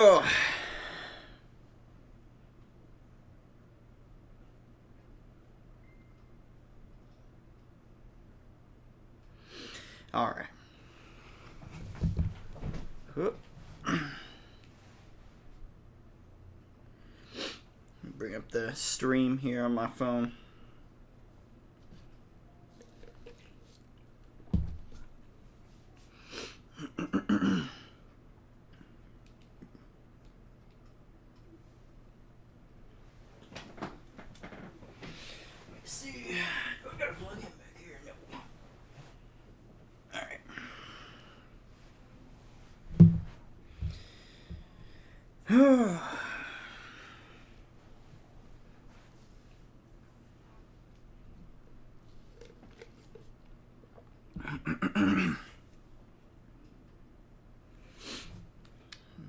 Oh. All right. Bring up the stream here on my phone. Let's see. I gotta plug in back here. All right.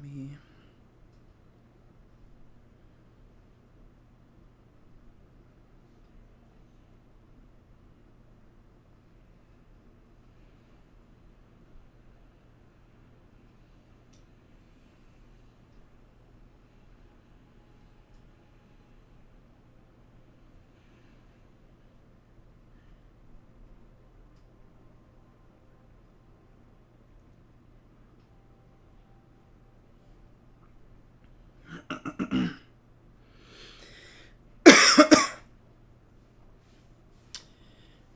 Me.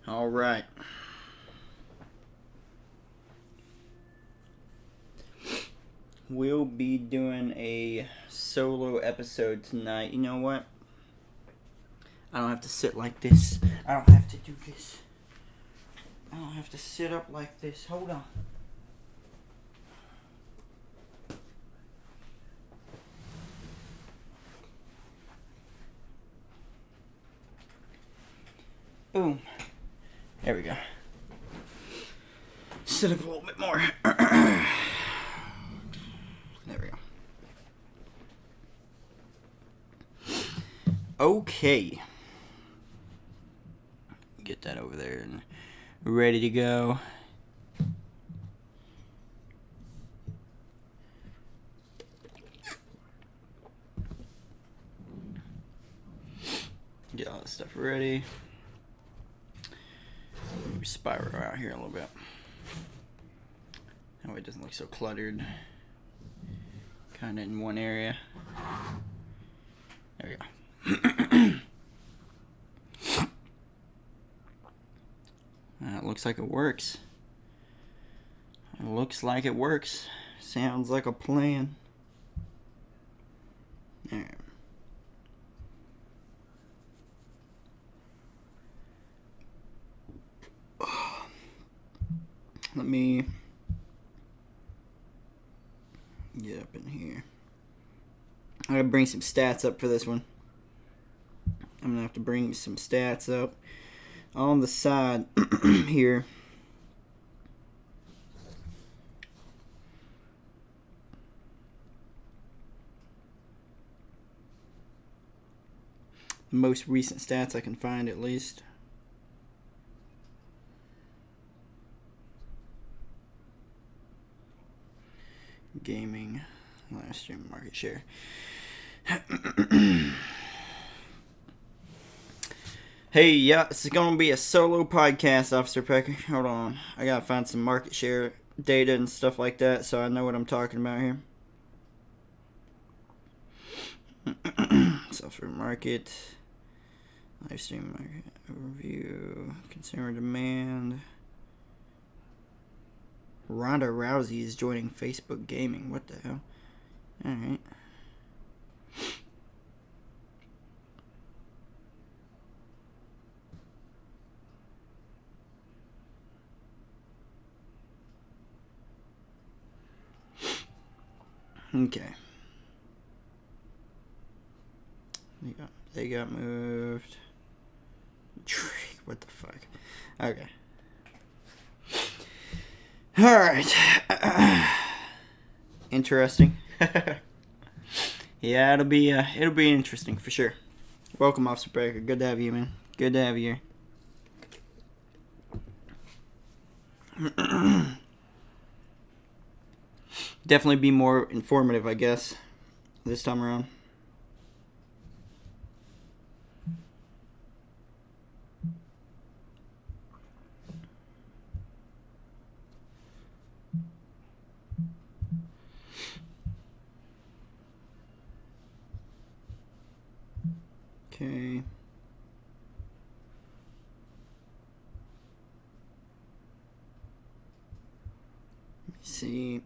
All right. We'll be doing a solo episode tonight. You know what? I don't have to sit like this. I don't have to do this. I don't have to sit up like this. Hold on. Boom. There we go. Sit up a little bit more. There we go. Okay. Get that over there and ready to go. Get all this stuff ready. Maybe spiral out here a little bit. That way it doesn't look so cluttered. Kind of in one area. There we go. It looks like it works. It looks like it works. Sounds like a plan. Alright. Let me get up in here. I gotta bring some stats up for this one. I'm gonna have to bring some stats up on the side here. The most recent stats I can find, at least. Gaming, live stream market share. Hey, yeah, this is gonna be a solo podcast, Officer Pecker. Hold on, I gotta find some market share data and stuff like that, so I know what I'm talking about here. Software market, live stream market overview, consumer demand. Ronda Rousey is joining Facebook Gaming. What the hell? Alright. Okay. They got moved. What the fuck? Okay. Alright. Interesting. Yeah, it'll be interesting for sure. Welcome, Officer Breaker. Good to have you, man. Good to have you here. Definitely be more informative, I guess. this time around. Okay. Let me see.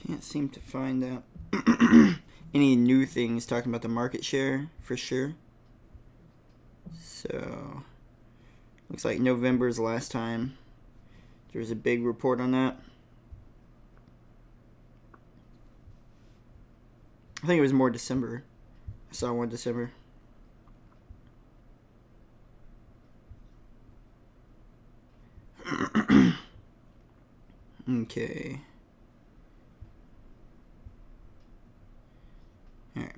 Can't seem to find out any new things talking about the market share for sure. So, looks like November is the last time there was a big report on that. I think it was more December. I saw one December. Okay. Alright.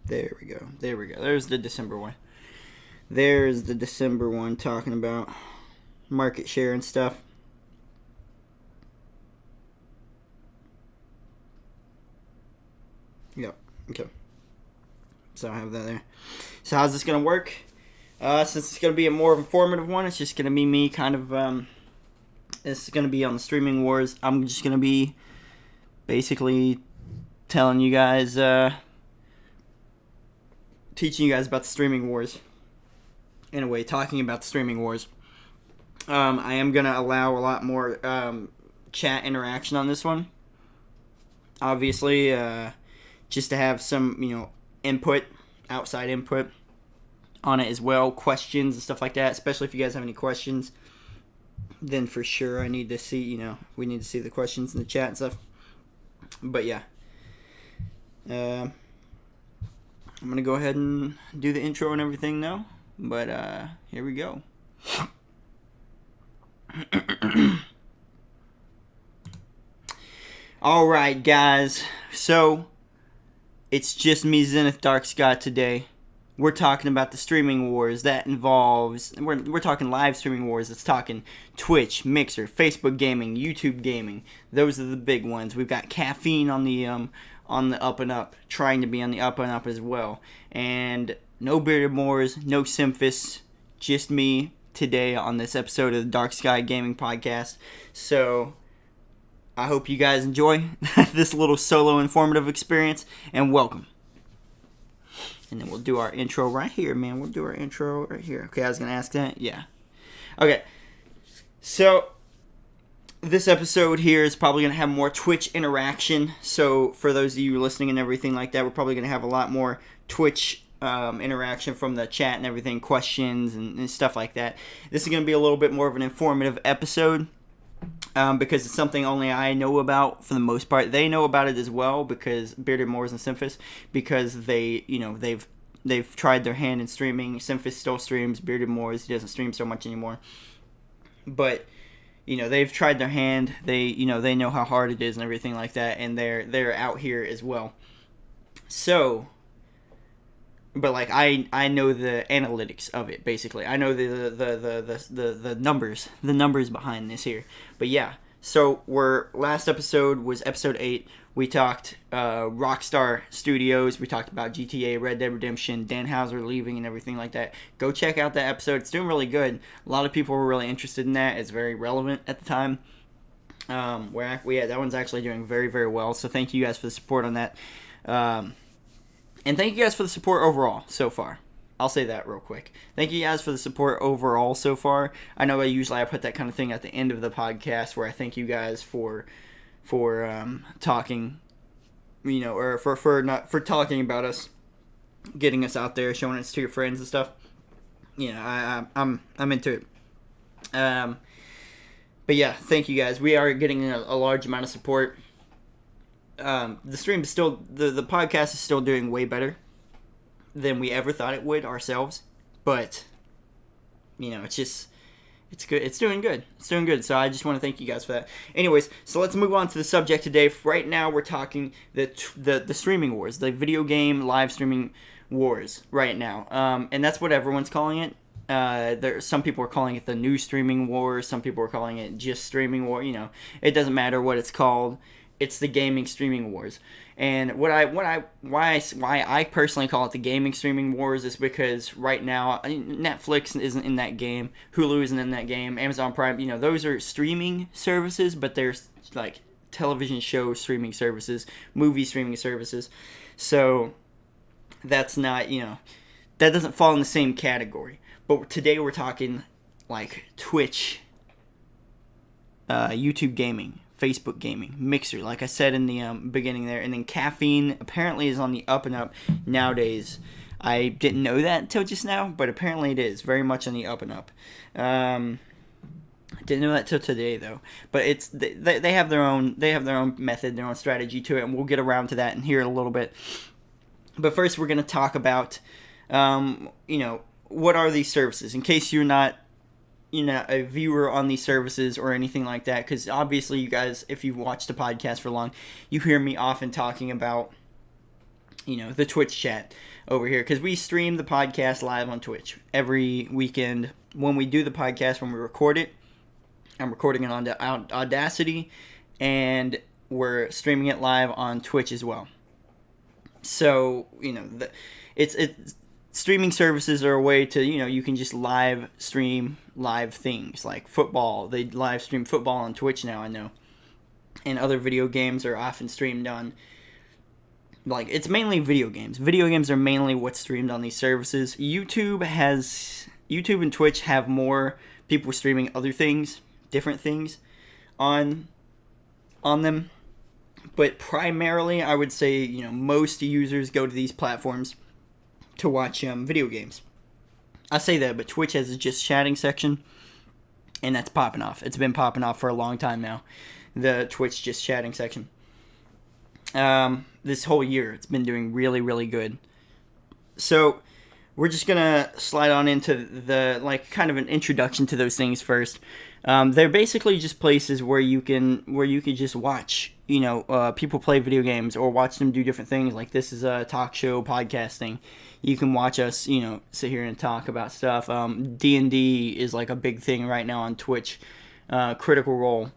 There we go. There we go. There's the December one. There's the December one talking about market share and stuff. Yep. Okay. So I have that there. So how's this going to work? Since it's going to be a more informative one, it's just going to be me kind of... it's going to be on the Streaming Wars. I'm just going to be basically telling you guys... teaching you guys about the Streaming Wars. In a way, talking about the Streaming Wars. I am going to allow a lot more chat interaction on this one. Obviously, just to have some, input, outside input on it as well. Questions and stuff like that. Especially if you guys have any questions. Then for sure I need to see, we need to see the questions in the chat and stuff. But yeah. I'm going to go ahead and do the intro and everything now. But here we go. Alright, guys. So, it's just me, Zenith Darksky, today. We're talking about the Streaming Wars. That involves... We're talking live streaming wars. It's talking Twitch, Mixer, Facebook gaming, YouTube gaming. Those are the big ones. We've got Caffeine on the up and up, trying to be on the up and up as well. And no Bearded Moors, no Simphis, just me today on this episode of the Dark Sky Gaming Podcast. So I hope you guys enjoy this little solo informative experience, and welcome. And then we'll do our intro right here, man. We'll do our intro right here. Okay, I was going to ask that. Yeah. Okay. So this episode here is probably going to have more Twitch interaction. So for those of you listening and everything like that, we're probably going to have a lot more Twitch interaction from the chat and everything, questions and stuff like that. This is going to be a little bit more of an informative episode because it's something only I know about for the most part. They know about it as well, because Bearded Moors and Simphis, because they've tried their hand in streaming. Simphis still streams. Bearded Moors, he doesn't stream so much anymore. But they've tried their hand. They know how hard it is and everything like that, and they're out here as well. So, but like I know the analytics of it, basically. I know the numbers behind this here. But yeah, so last episode was episode 8. We talked Rockstar Studios. We talked about GTA, Red Dead Redemption, Dan Houser leaving and everything like that. Go check out that episode. It's doing really good. A lot of people were really interested in that. It's very relevant at the time. That one's actually doing very, very well. So thank you guys for the support on that. And thank you guys for the support overall so far. I'll say that real quick. Thank you guys for the support overall so far. I know I put that kind of thing at the end of the podcast where I thank you guys for talking, or for talking about us, getting us out there, showing us to your friends and stuff. I'm into it. But yeah, thank you guys. We are getting a large amount of support. The stream is still, the podcast is still doing way better. than we ever thought it would ourselves. But, it's good. It's doing good. So I just want to thank you guys for that. Anyways, so let's move on to the subject today. Right now, we're talking the streaming wars, the video game live streaming wars right now. And that's what everyone's calling it. Some people are calling it the new streaming wars. Some people are calling it just streaming war. It doesn't matter what it's called. It's the gaming streaming wars. And why I personally call it the gaming streaming wars is because right now Netflix isn't in that game, Hulu isn't in that game, Amazon Prime, those are streaming services, but they're like television show streaming services, movie streaming services. So that's not, that doesn't fall in the same category. But today we're talking like Twitch, YouTube gaming, Facebook gaming, Mixer, like I said in the beginning there, and then caffeine apparently is on the up and up nowadays. I didn't know that until just now, but apparently it is very much on the up and up. I didn't know that till today though, but it's they have their own method, their own strategy to it, and we'll get around to that in here in a little bit. But first, we're going to talk about what are these services in case you're not a viewer on these services or anything like that, because obviously you guys, if you've watched the podcast for long, you hear me often talking about the Twitch chat over here, because we stream the podcast live on Twitch every weekend. When we do the podcast, when we record it, I'm recording it on Audacity, and we're streaming it live on Twitch as well. So it's streaming services are a way to, you can just live stream live things like football. They live stream football on Twitch now, I know. And other video games are often streamed on, it's mainly video games. Video games are mainly what's streamed on these services. YouTube and Twitch have more people streaming other things, different things on them. But primarily, I would say, most users go to these platforms to watch video games. I say that, but Twitch has a just chatting section, and that's popping off. It's been popping off for a long time now, the Twitch just chatting section. This whole year, it's been doing really, really good. So we're just going to slide on into the, kind of an introduction to those things first. They're basically just places where you can just watch, people play video games or watch them do different things. Like this is a talk show podcasting. You can watch us, sit here and talk about stuff. D&D is like a big thing right now on Twitch. Critical Role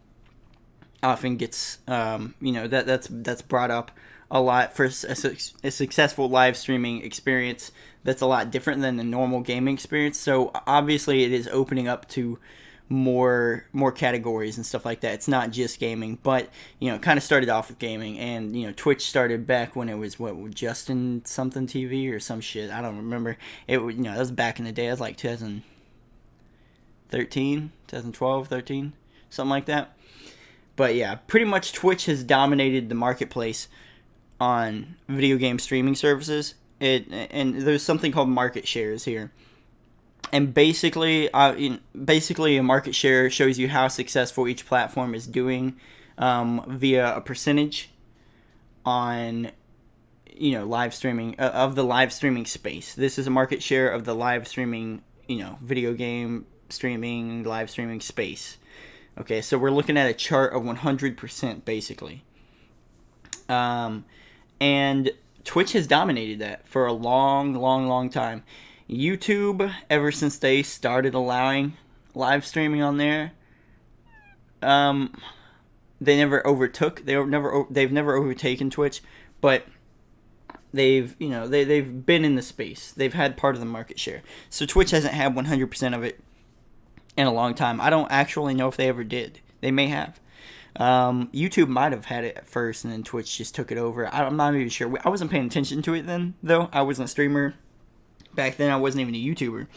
often gets, that's brought up a lot for a successful live streaming experience. That's a lot different than the normal gaming experience. So obviously it is opening up to more categories and stuff like that. It's not just gaming, but it kind of started off with gaming, and Twitch started back when it was Justin something TV or some shit. I don't remember. It was that was back in the day. It was like 2013, 2012, 13, something like that. But yeah, pretty much Twitch has dominated the marketplace on video game streaming services. And there's something called market shares here. And basically, a market share shows you how successful each platform is doing via a percentage on, live streaming, of the live streaming space. This is a market share of the live streaming, video game streaming, live streaming space. Okay, so we're looking at a chart of 100%, basically. And Twitch has dominated that for a long, long, long time. YouTube, ever since they started allowing live streaming on there, they never they've never overtaken Twitch, but they've been in the space. They've had part of the market share. So Twitch hasn't had 100% of it in a long time. I don't actually know if they ever did. They may have. YouTube might have had it at first, and then Twitch just took it over. I'm not even sure. I wasn't paying attention to it then, though. I wasn't a streamer. Back then, I wasn't even a YouTuber.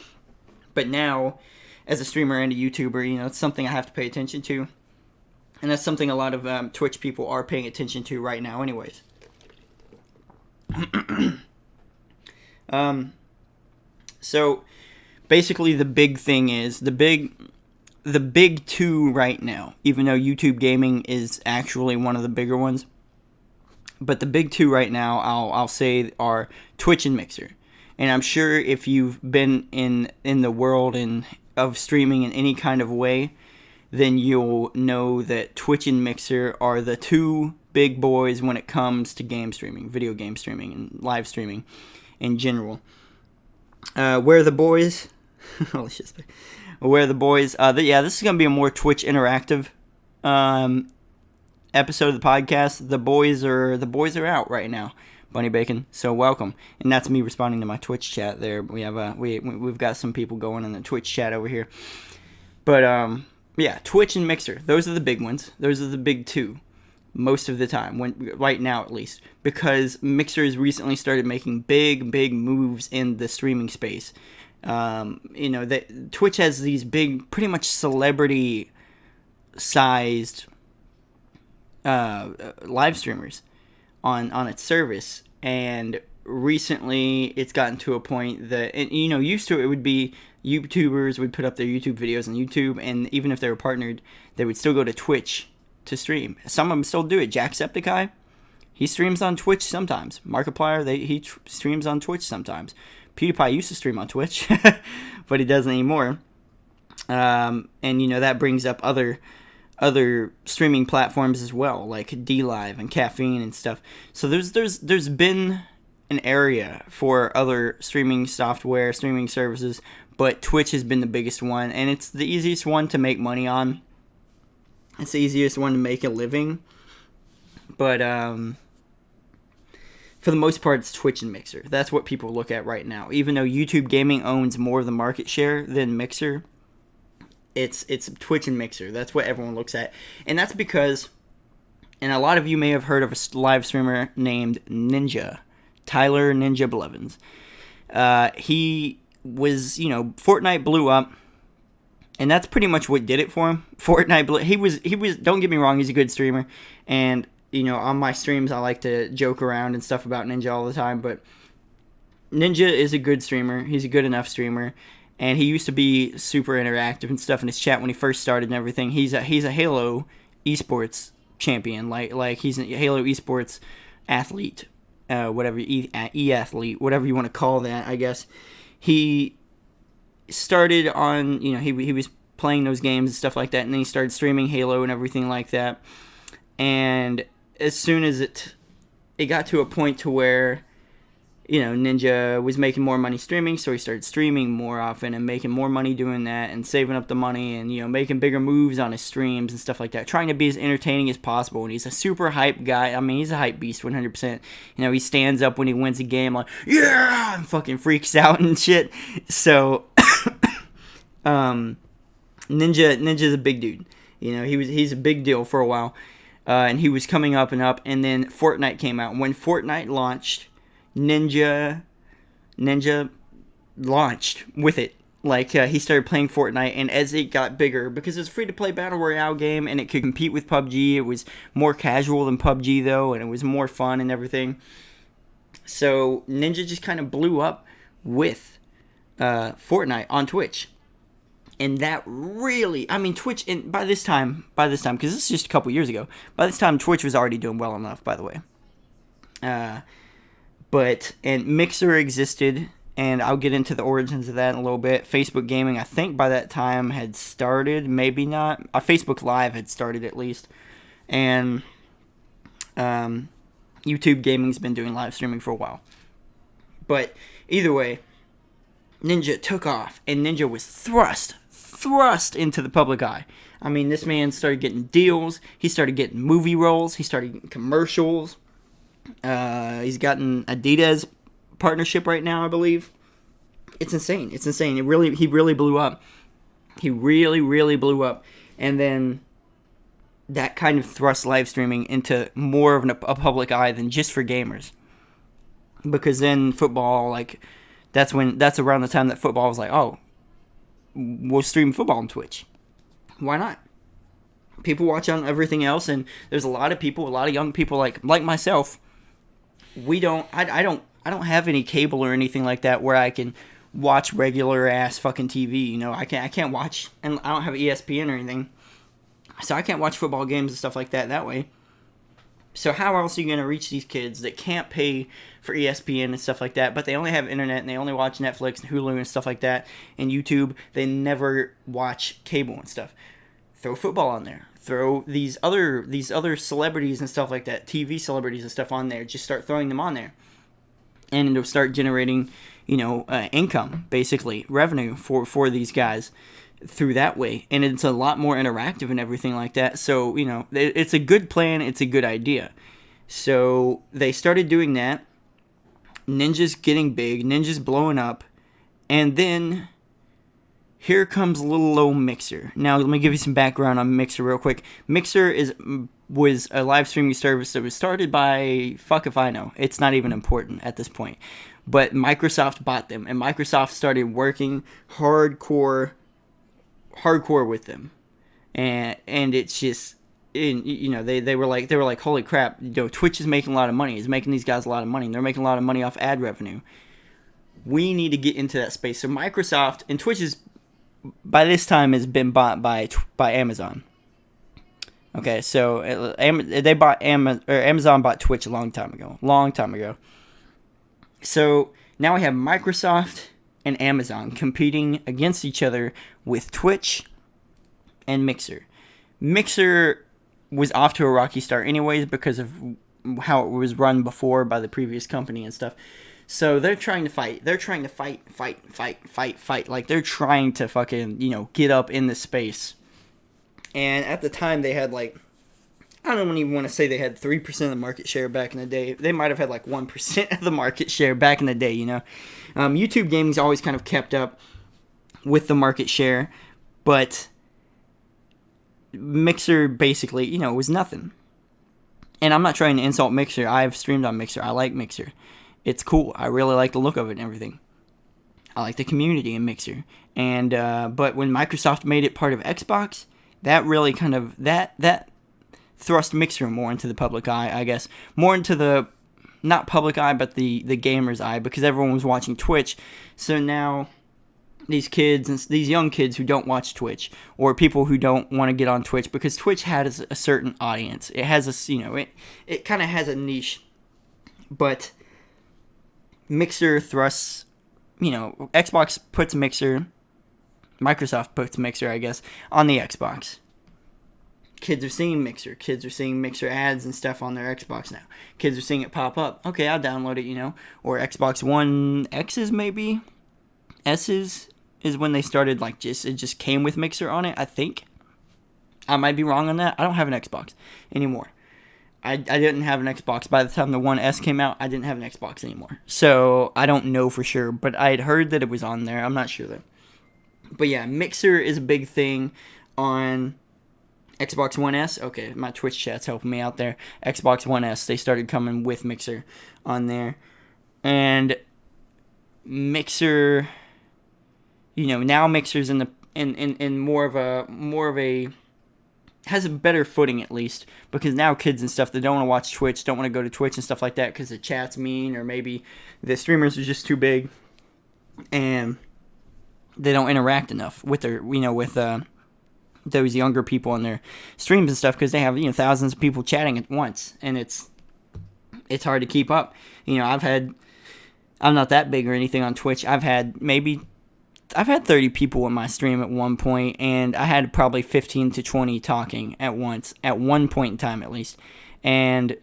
But now, as a streamer and a YouTuber, it's something I have to pay attention to. And that's something a lot of Twitch people are paying attention to right now anyways. So, basically, the big thing is, the big two right now, even though YouTube gaming is actually one of the bigger ones, but the big two right now, I'll say, are Twitch and Mixer. And I'm sure if you've been in the world of streaming in any kind of way, then you'll know that Twitch and Mixer are the two big boys when it comes to game streaming, video game streaming, and live streaming in general. Where are the boys? Where are the boys? This is going to be a more Twitch interactive episode of the podcast. The boys are out right now, Bunny Bacon. So welcome, and that's me responding to my Twitch chat. There, we have we've got some people going in the Twitch chat over here. But Twitch and Mixer, those are the big ones. Those are the big two, most of the time. Right now, at least, because Mixer has recently started making big moves in the streaming space. That Twitch has these big, pretty much celebrity-sized live streamers on its service, and recently it's gotten to a point that, used to it would be YouTubers would put up their YouTube videos on YouTube, and even if they were partnered, they would still go to Twitch to stream. Some of them still do it. Jacksepticeye, he streams on Twitch sometimes. Markiplier, he streams on Twitch sometimes. PewDiePie used to stream on Twitch, but he doesn't anymore. And that brings up other streaming platforms as well, like DLive and Caffeine and stuff. So there's been an area for other streaming software, streaming services, but Twitch has been the biggest one, and it's the easiest one to make money on. It's the easiest one to make a living. But for the most part, it's Twitch and Mixer. That's what people look at right now. Even though YouTube Gaming owns more of the market share than Mixer, it's Twitch and Mixer. That's what everyone looks at. And that's because, and a lot of you may have heard of a live streamer named Ninja, Tyler Ninja Blevins. He was, Fortnite blew up, and that's pretty much what did it for him. He was, don't get me wrong, he's a good streamer, and, on my streams I like to joke around and stuff about Ninja all the time, but Ninja is a good streamer. He's a good enough streamer. And he used to be super interactive and stuff in his chat when he first started and everything. He's a Halo esports champion, like he's a Halo esports athlete, whatever e-athlete, whatever you want to call that, I guess. He started on, he was playing those games and stuff like that, and then he started streaming Halo and everything like that. And as soon as it got to a point to where, Ninja was making more money streaming, so he started streaming more often and making more money doing that and saving up the money and, making bigger moves on his streams and stuff like that, trying to be as entertaining as possible. And he's a super hype guy. I mean, he's a hype beast 100%. He stands up when he wins a game like, yeah, and fucking freaks out and shit. So, Ninja's a big dude. He's a big deal for a while. And he was coming up and up, and then Fortnite came out. When Fortnite launched, Ninja launched with it. He started playing Fortnite, and as it got bigger, because it's a free-to-play battle royale game, and it could compete with PUBG, it was more casual than PUBG, though, and it was more fun and everything. So, Ninja just kind of blew up with Fortnite on Twitch. And that really, Twitch, and by this time, because this is just a couple years ago, by this time, Twitch was already doing well enough, by the way. And Mixer existed, and I'll get into the origins of that in a little bit. Facebook Gaming, I think by that time had started, maybe not. Facebook Live had started at least. And YouTube Gaming's been doing live streaming for a while. But either way, Ninja took off, and Ninja was thrust into the public eye. This man started getting deals. He started getting movie roles. He started getting commercials. He's gotten Adidas partnership right now, I believe. It's insane. He really blew up. He really blew up. And then that kind of thrust live streaming into more of a public eye than just for gamers. Because then football, that's around the time that football was like, oh, we'll stream football on Twitch. Why not? People watch on everything else, and there's a lot of young people like myself. I don't have any cable or anything like that where I can watch regular ass fucking TV. I can't watch, and I don't have ESPN or anything, so I can't watch football games and stuff like that way. So how else are you going to reach these kids that can't pay for ESPN and stuff like that, but they only have internet and they only watch Netflix and Hulu and stuff like that and YouTube? They never watch cable and stuff. Throw football on there. Throw these other celebrities and stuff like that, TV celebrities and stuff on there. Just start throwing them on there, and it'll start generating, income, basically revenue for these guys through that way, and it's a lot more interactive and everything like that. So it's a good plan, it's a good idea. So they started doing that. Ninja's getting big, Ninja's blowing up, and then here comes little old Mixer. Now let me give you some background on Mixer real quick. Mixer was a live streaming service that was started by, fuck if I know, it's not even important at this point, but Microsoft bought them, and Microsoft started working hardcore with them, and it's just, they were like, holy crap, Twitch is making a lot of money. It's making these guys a lot of money. And they're making a lot of money off ad revenue. We need to get into that space. So Microsoft and Twitch is, by this time, has been bought by Amazon. Okay, so they bought Amazon bought Twitch a long time ago. So now we have Microsoft and Amazon competing against each other with Twitch and Mixer. Mixer was off to a rocky start anyways because of how it was run before by the previous company and stuff. So they're trying to fight. They're trying to fight. Like, they're trying to fucking, get up in this space. And at the time, they had, I don't even want to say they had 3% of the market share back in the day. They might have had, 1% of the market share back in the day, YouTube gaming's always kind of kept up with the market share. But Mixer, basically, was nothing. And I'm not trying to insult Mixer. I've streamed on Mixer. I like Mixer. It's cool. I really like the look of it and everything. I like the community in Mixer. And but when Microsoft made it part of Xbox, that really kind of that thrust Mixer more into the public eye, I guess. More into the, not public eye, but the gamer's eye, because everyone was watching Twitch. So now these kids, and these young kids who don't watch Twitch, or people who don't want to get on Twitch, because Twitch has a certain audience. It has it kind of has a niche. But Mixer thrusts, Xbox puts Mixer, Microsoft puts Mixer, I guess, on the Xbox. Kids are seeing Mixer. Kids are seeing Mixer ads and stuff on their Xbox now. Kids are seeing it pop up. Okay, I'll download it, Or Xbox One X's, maybe? S's is when they started, it just came with Mixer on it, I think. I might be wrong on that. I don't have an Xbox anymore. I didn't have an Xbox. By the time the One S came out, I didn't have an Xbox anymore. So, I don't know for sure, but I had heard that it was on there. I'm not sure, though. But yeah, Mixer is a big thing on Xbox One S. Okay, my Twitch chat's helping me out there. Xbox One S, they started coming with Mixer on there. And Mixer, now Mixer's in more of a has a better footing, at least, because now kids and stuff that don't want to watch Twitch, don't want to go to Twitch and stuff like that because the chat's mean, or maybe the streamers are just too big and they don't interact enough with their, with those younger people on their streams and stuff, because they have, thousands of people chatting at once, and it's hard to keep up. I'm not that big or anything on Twitch. I've had 30 people in my stream at one point, and I had probably 15 to 20 talking at once, at one point in time at least. And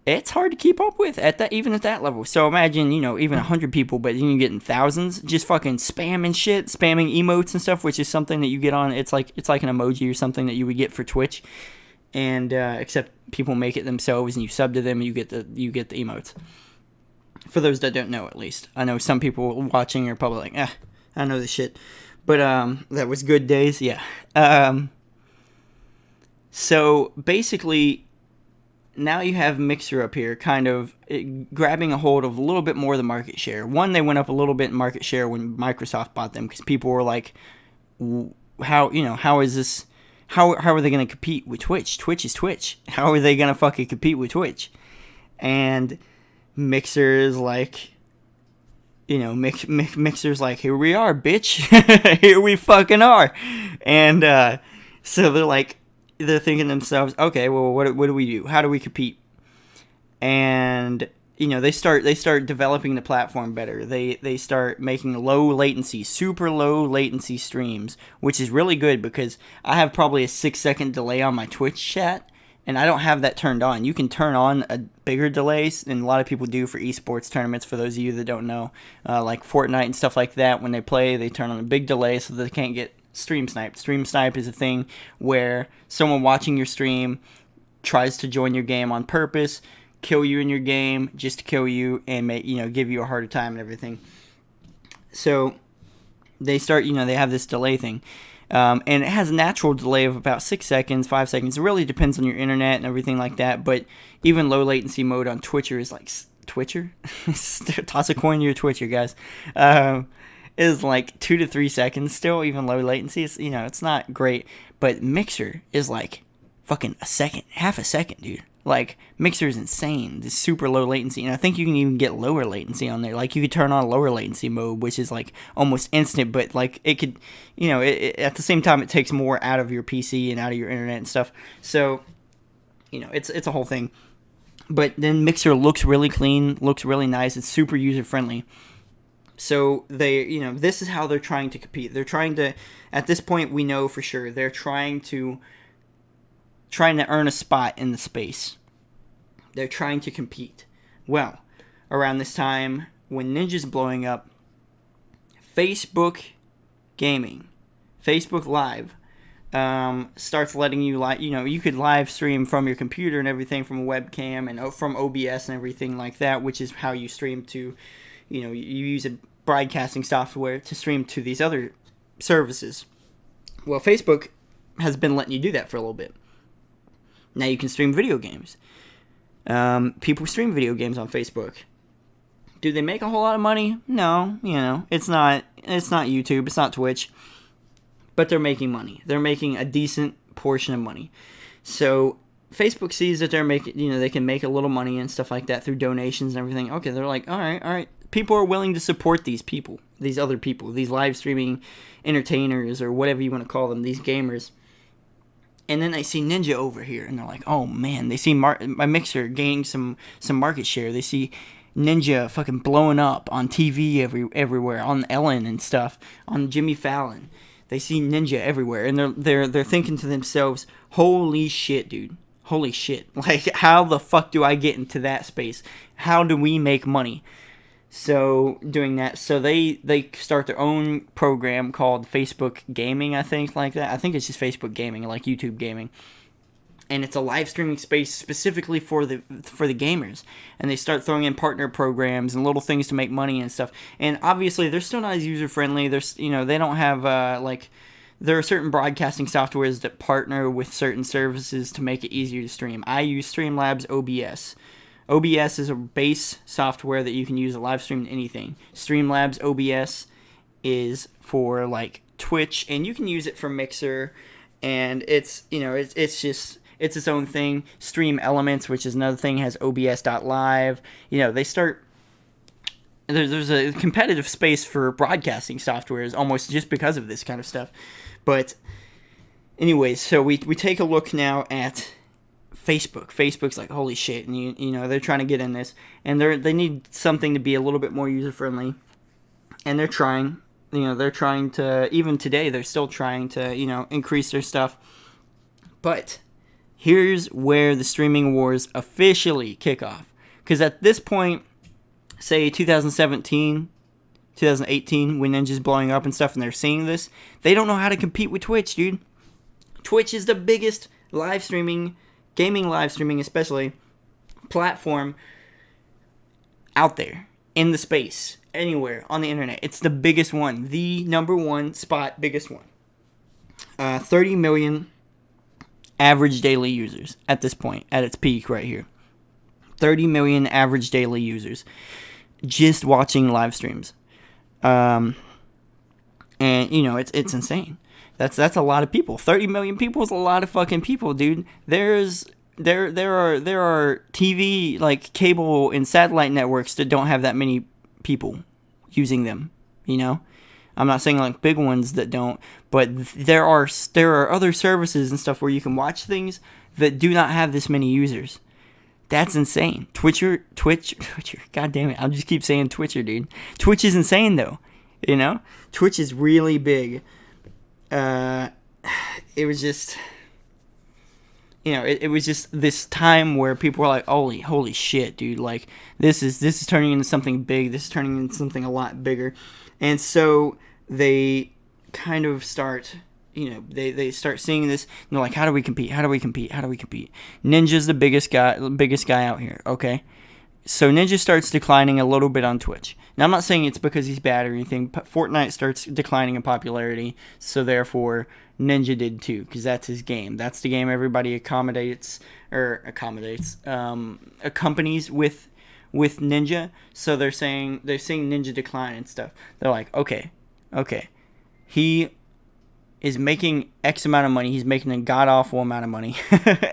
it's hard to keep up with even at that level. So imagine, even 100 people, but then you're getting thousands just fucking spamming shit, spamming emotes and stuff, which is something that you get on. It's like an emoji or something that you would get for Twitch, and except people make it themselves, and you sub to them, and you get the emotes. For those that don't know, at least, I know some people watching are probably like, I know this shit. But that was good days, yeah. So basically, now you have Mixer up here kind of grabbing a hold of a little bit more of the market share. One, they went up a little bit in market share when Microsoft bought them, because people were like, how is this, how are they going to compete with Twitch? Twitch is Twitch. How are they going to fucking compete with Twitch? And Mixer is like, Mixer's like, here we are, bitch. Here we fucking are. And so they're thinking to themselves, okay, well, what do we do? How do we compete? and they start developing the platform better. They start making low latency, super low latency streams, which is really good because I have probably a 6-second delay on my Twitch chat, and I don't have that turned on. You can turn on a bigger delay, and a lot of people do for esports tournaments. For those of you that don't know, like Fortnite and stuff like that, when they play, they turn on a big delay so that they can't get stream sniped. Stream snipe is a thing where someone watching your stream tries to join your game on purpose, kill you in your game just to kill you and give you a harder time and everything. So they start, they have this delay thing. And it has a natural delay of about 6 seconds, 5 seconds. It really depends on your internet and everything like that. But even low latency mode on Twitcher is like... Twitcher? Toss a coin to your Twitcher, guys. Is like 2 to 3 seconds still, even low latency. It's, it's not great. But Mixer is like fucking a second, half a second, dude. Like, Mixer is insane. It's super low latency. And I think you can even get lower latency on there. Like, you could turn on lower latency mode, which is, like, almost instant. But, like, it could, at the same time, it takes more out of your PC and out of your internet and stuff. So, it's a whole thing. But then Mixer looks really clean, looks really nice. It's super user-friendly. So, this is how they're trying to compete. They're trying to, at this point, we know for sure, they're trying to earn a spot in the space. They're trying to compete. Well, around this time, when Ninja's blowing up, Facebook Gaming, Facebook Live, starts letting you you could live stream from your computer and everything, from a webcam and from OBS and everything like that, which is how you stream to, you use a broadcasting software to stream to these other services. Well, Facebook has been letting you do that for a little bit. Now you can stream video games. People stream video games on Facebook. Do they make a whole lot of money? No, it's not YouTube, it's not Twitch, but they're making money. They're making a decent portion of money. So Facebook sees that they're making, they can make a little money and stuff like that through donations and everything. Okay, they're like, all right. People are willing to support these people, these other people, these live streaming entertainers or whatever you want to call them, these gamers. And then they see Ninja over here, and they're like, oh, man. They see my Mixer gaining some market share. They see Ninja fucking blowing up on TV everywhere, on Ellen and stuff, on Jimmy Fallon. They see Ninja everywhere, and they're thinking to themselves, holy shit, dude. Holy shit. Like, how the fuck do I get into that space? How do we make money? So, doing that, so they start their own program called Facebook Gaming, I think, like that. I think it's just Facebook Gaming, like YouTube Gaming. And it's a live streaming space specifically for the gamers. And they start throwing in partner programs and little things to make money and stuff. And obviously, they're still not as user-friendly. There's, they don't have, there are certain broadcasting softwares that partner with certain services to make it easier to stream. I use Streamlabs OBS. OBS is a base software that you can use to live stream anything. Streamlabs OBS is for like Twitch, and you can use it for Mixer, and it's it's its own thing. Stream Elements, which is another thing, has OBS.live. They start. There's a competitive space for broadcasting softwares almost just because of this kind of stuff. But anyways, so we take a look now at Facebook. Facebook's like, holy shit, and they're trying to get in this, and they need something to be a little bit more user friendly, and they're trying to, even today they're still trying to increase their stuff. But here's where the streaming wars officially kick off, because at this point, say 2017, 2018, when Ninja's blowing up and stuff, and they're seeing this, they don't know how to compete with Twitch, dude. Twitch is the biggest live streaming, gaming live streaming especially, platform out there in the space, anywhere on the internet. It's the biggest one, the number one spot, biggest one. 30 million average daily users at this point, at its peak right here. 30 million average daily users just watching live streams. And it's insane. That's a lot of people. 30 million people is a lot of fucking people, dude. There are TV, like cable and satellite networks that don't have that many people using them, I'm not saying like big ones that don't, but there are other services and stuff where you can watch things that do not have this many users. That's insane. Twitcher. God damn it. I'll just keep saying Twitcher, dude. Twitch is insane, though. You know? Twitch is really big. It was just... You know, it was just this time where people were like, holy shit, dude. Like, this is turning into something big. This is turning into something a lot bigger. And so they kind of start... You know, they start seeing this, and they're like, how do we compete? Ninja's the biggest guy out here, okay? So Ninja starts declining a little bit on Twitch. Now, I'm not saying it's because he's bad or anything, but Fortnite starts declining in popularity, so therefore Ninja did too, because that's his game. That's the game everybody accompanies with Ninja, so they're seeing Ninja decline and stuff. They're like, okay, he is making X amount of money. He's making a god-awful amount of money.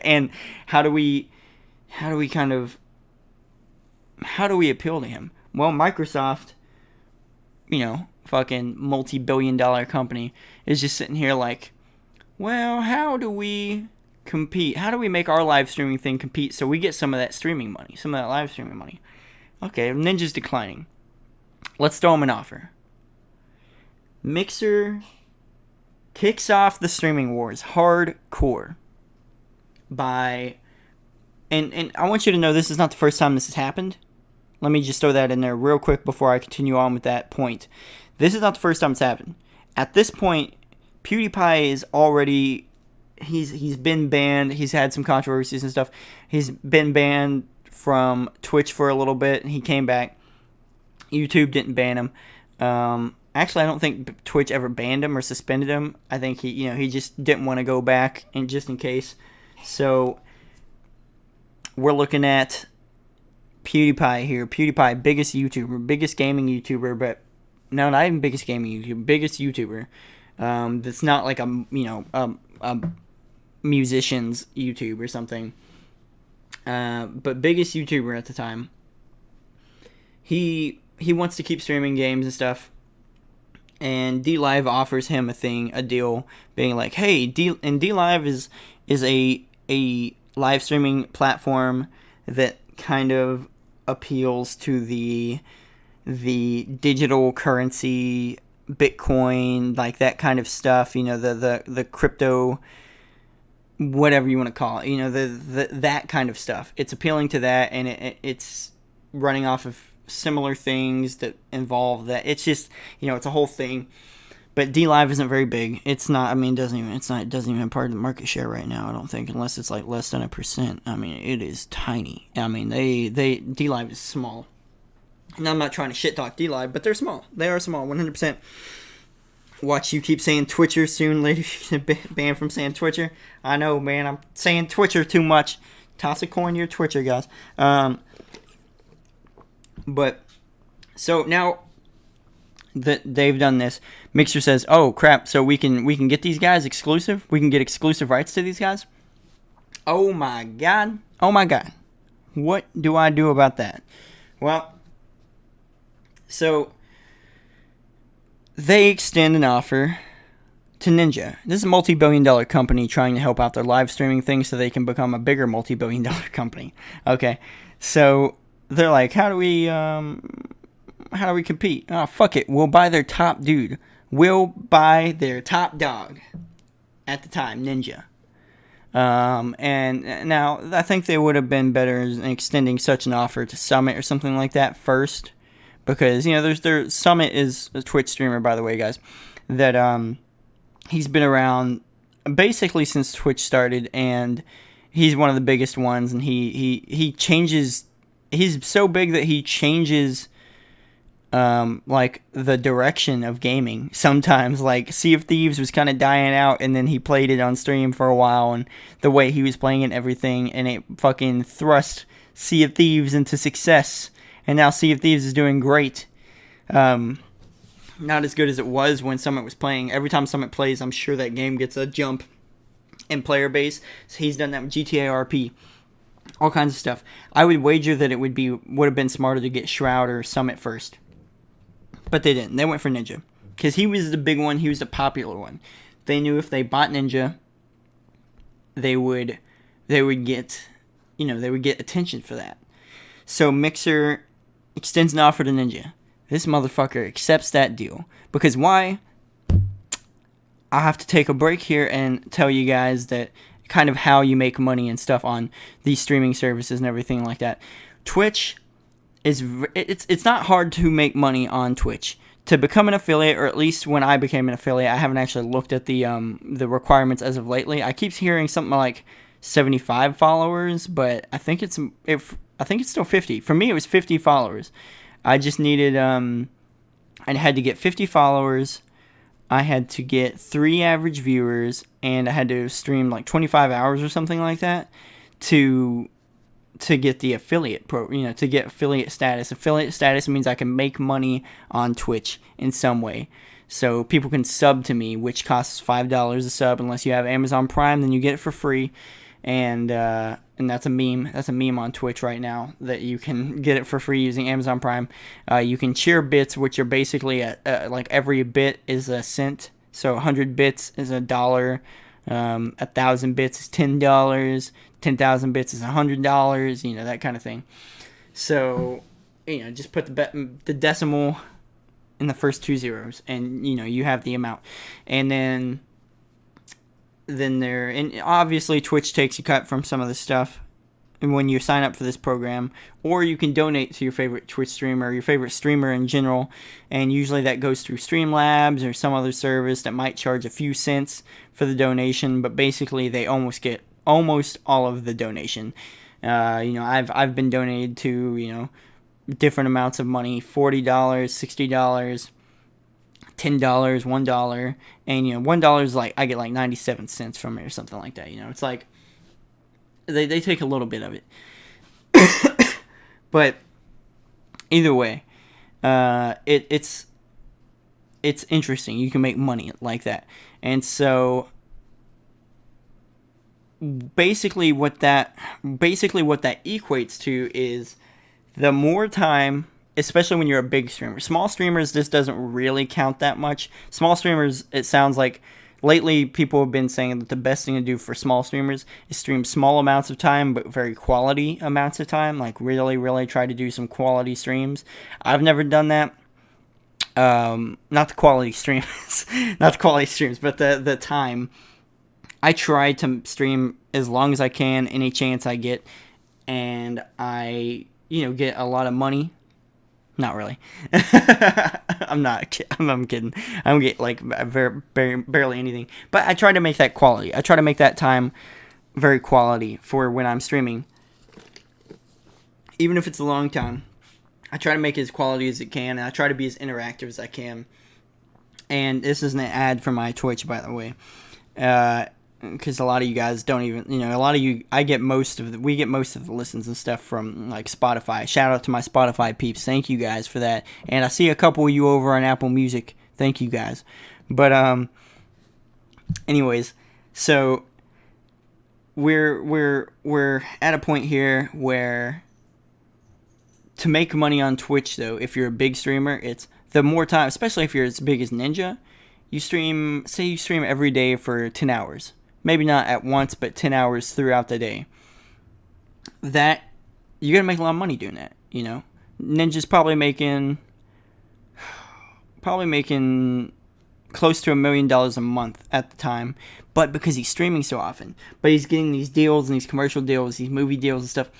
And how do we appeal to him? Well, Microsoft, you know, fucking multi-billion-dollar company, is just sitting here like, well, how do we compete? How do we make our live streaming thing compete so we get some of that streaming money, some of that live streaming money? Okay, Ninja's declining. Let's throw him an offer. Mixer kicks off the streaming wars hardcore by... And I want you to know this is not the first time this has happened. Let me just throw that in there real quick before I continue on with that point. This is not the first time it's happened. At this point, PewDiePie is already... He's been banned. He's had some controversies and stuff. He's been banned from Twitch for a little bit, and he came back. YouTube didn't ban him. Actually, I don't think Twitch ever banned him or suspended him. I think he just didn't want to go back, and just in case. So we're looking at PewDiePie here. PewDiePie, biggest YouTuber, biggest gaming YouTuber, but no, not even biggest gaming YouTuber, biggest YouTuber. That's not like a musician's YouTube or something. But biggest YouTuber at the time. He wants to keep streaming games and stuff. And DLive offers him a deal, being like, "Hey, DLive is a live streaming platform that kind of appeals to the digital currency, Bitcoin, like that kind of stuff. You know, the crypto, whatever you want to call it. You know, that kind of stuff. It's appealing to that, and it's running off of similar things that involve that. It's just, you know, it's a whole thing. But DLive isn't very big. It's not. I mean, it doesn't even have part of the market share right now. I don't think, unless it's like less than 1%. I mean, it is tiny. I mean, DLive is small. And I'm not trying to shit talk DLive, but they're small. They are small, 100%. Watch you keep saying Twitcher soon, later you get banned from saying Twitcher. I know, man. I'm saying Twitcher too much. Toss a coin to your Twitcher, guys. But so now that they've done this, Mixer says, "Oh crap! So we can get these guys exclusive. We can get exclusive rights to these guys." Oh my god! What do I do about that? Well, so they extend an offer to Ninja. This is a multi-billion-dollar company trying to help out their live streaming thing so they can become a bigger multi-billion-dollar company. Okay, so they're like, how do we compete? Oh, fuck it. We'll buy their top dude. We'll buy their top dog. At the time, Ninja. And now, I think they would have been better in extending such an offer to Summit or something like that first. Because, you know, Summit is a Twitch streamer, by the way, guys. That, he's been around basically since Twitch started. And he's one of the biggest ones. And he changes... He's so big that he changes, like, the direction of gaming. Sometimes, like, Sea of Thieves was kind of dying out, and then he played it on stream for a while, and the way he was playing it and everything, and it fucking thrust Sea of Thieves into success. And now Sea of Thieves is doing great. Not as good as it was when Summit was playing. Every time Summit plays, I'm sure that game gets a jump in player base. So he's done that with GTA RP. All kinds of stuff. I would wager that it would have been smarter to get Shroud or Summit first. But they didn't. They went for Ninja. Because he was the big one. He was the popular one. They knew if they bought Ninja, they would get they would get attention for that. So Mixer extends an offer to Ninja. This motherfucker accepts that deal. Because why? I have to take a break here and tell you guys that kind of how you make money and stuff on these streaming services and everything like that. Twitch it's not hard to make money on Twitch. To become an affiliate, or at least when I became an affiliate, I haven't actually looked at the requirements as of lately. I keep hearing something like 75 followers, but I think it's still 50. For me, it was 50 followers. I just needed I had to get 50 followers. I had to get 3 average viewers, and I had to stream like 25 hours or something like that to get the affiliate to get affiliate status. Affiliate status means I can make money on Twitch in some way. So people can sub to me, which costs $5 a sub. Unless you have Amazon Prime, then you get it for free. And that's a meme. That's a meme on Twitch right now, that you can get it for free using Amazon Prime. You can cheer bits, which are basically like every bit is a cent. So 100 bits is $1. 1,000 bits is $10. 10,000 bits is $100. That kind of thing. So just put the decimal in the first 2 zeros, and you have the amount. And then and obviously Twitch takes a cut from some of the stuff when you sign up for this program, or you can donate to your favorite Twitch streamer, your favorite streamer in general, and usually that goes through Streamlabs or some other service that might charge a few cents for the donation, but basically they almost get almost all of the donation. I've been donated to different amounts of money: $40, $60, $10, $1, and $1 is like I get like 97 cents from it or something like that. It's like they take a little bit of it, but either way, it's interesting. You can make money like that, and so basically what that equates to is the more time. Especially when you're a big streamer. Small streamers, this doesn't really count that much. Small streamers, it sounds like lately people have been saying that the best thing to do for small streamers is stream small amounts of time, but very quality amounts of time. Like really, really try to do some quality streams. I've never done that. Not the quality streams, but the time. I try to stream as long as I can, any chance I get, and I, get a lot of money. Not really. I'm kidding. I don't get like barely anything. But I try to make that quality. I try to make that time very quality for when I'm streaming. Even if it's a long time, I try to make it as quality as it can. And I try to be as interactive as I can. And this isn't an ad for my Twitch, by the way. Because a lot of you guys don't even, a lot of you, we get most of the listens and stuff from like Spotify. Shout out to my Spotify peeps. Thank you guys for that. And I see a couple of you over on Apple Music. Thank you guys. But, anyways, so we're at a point here where to make money on Twitch, though, if you're a big streamer, it's the more time, especially if you're as big as Ninja, you stream every day for 10 hours. Maybe not at once, but 10 hours throughout the day. That, you're going to make a lot of money doing that, Ninja's probably making close to $1 million a month at the time, but because he's streaming so often. But he's getting these deals and these commercial deals, these movie deals and stuff.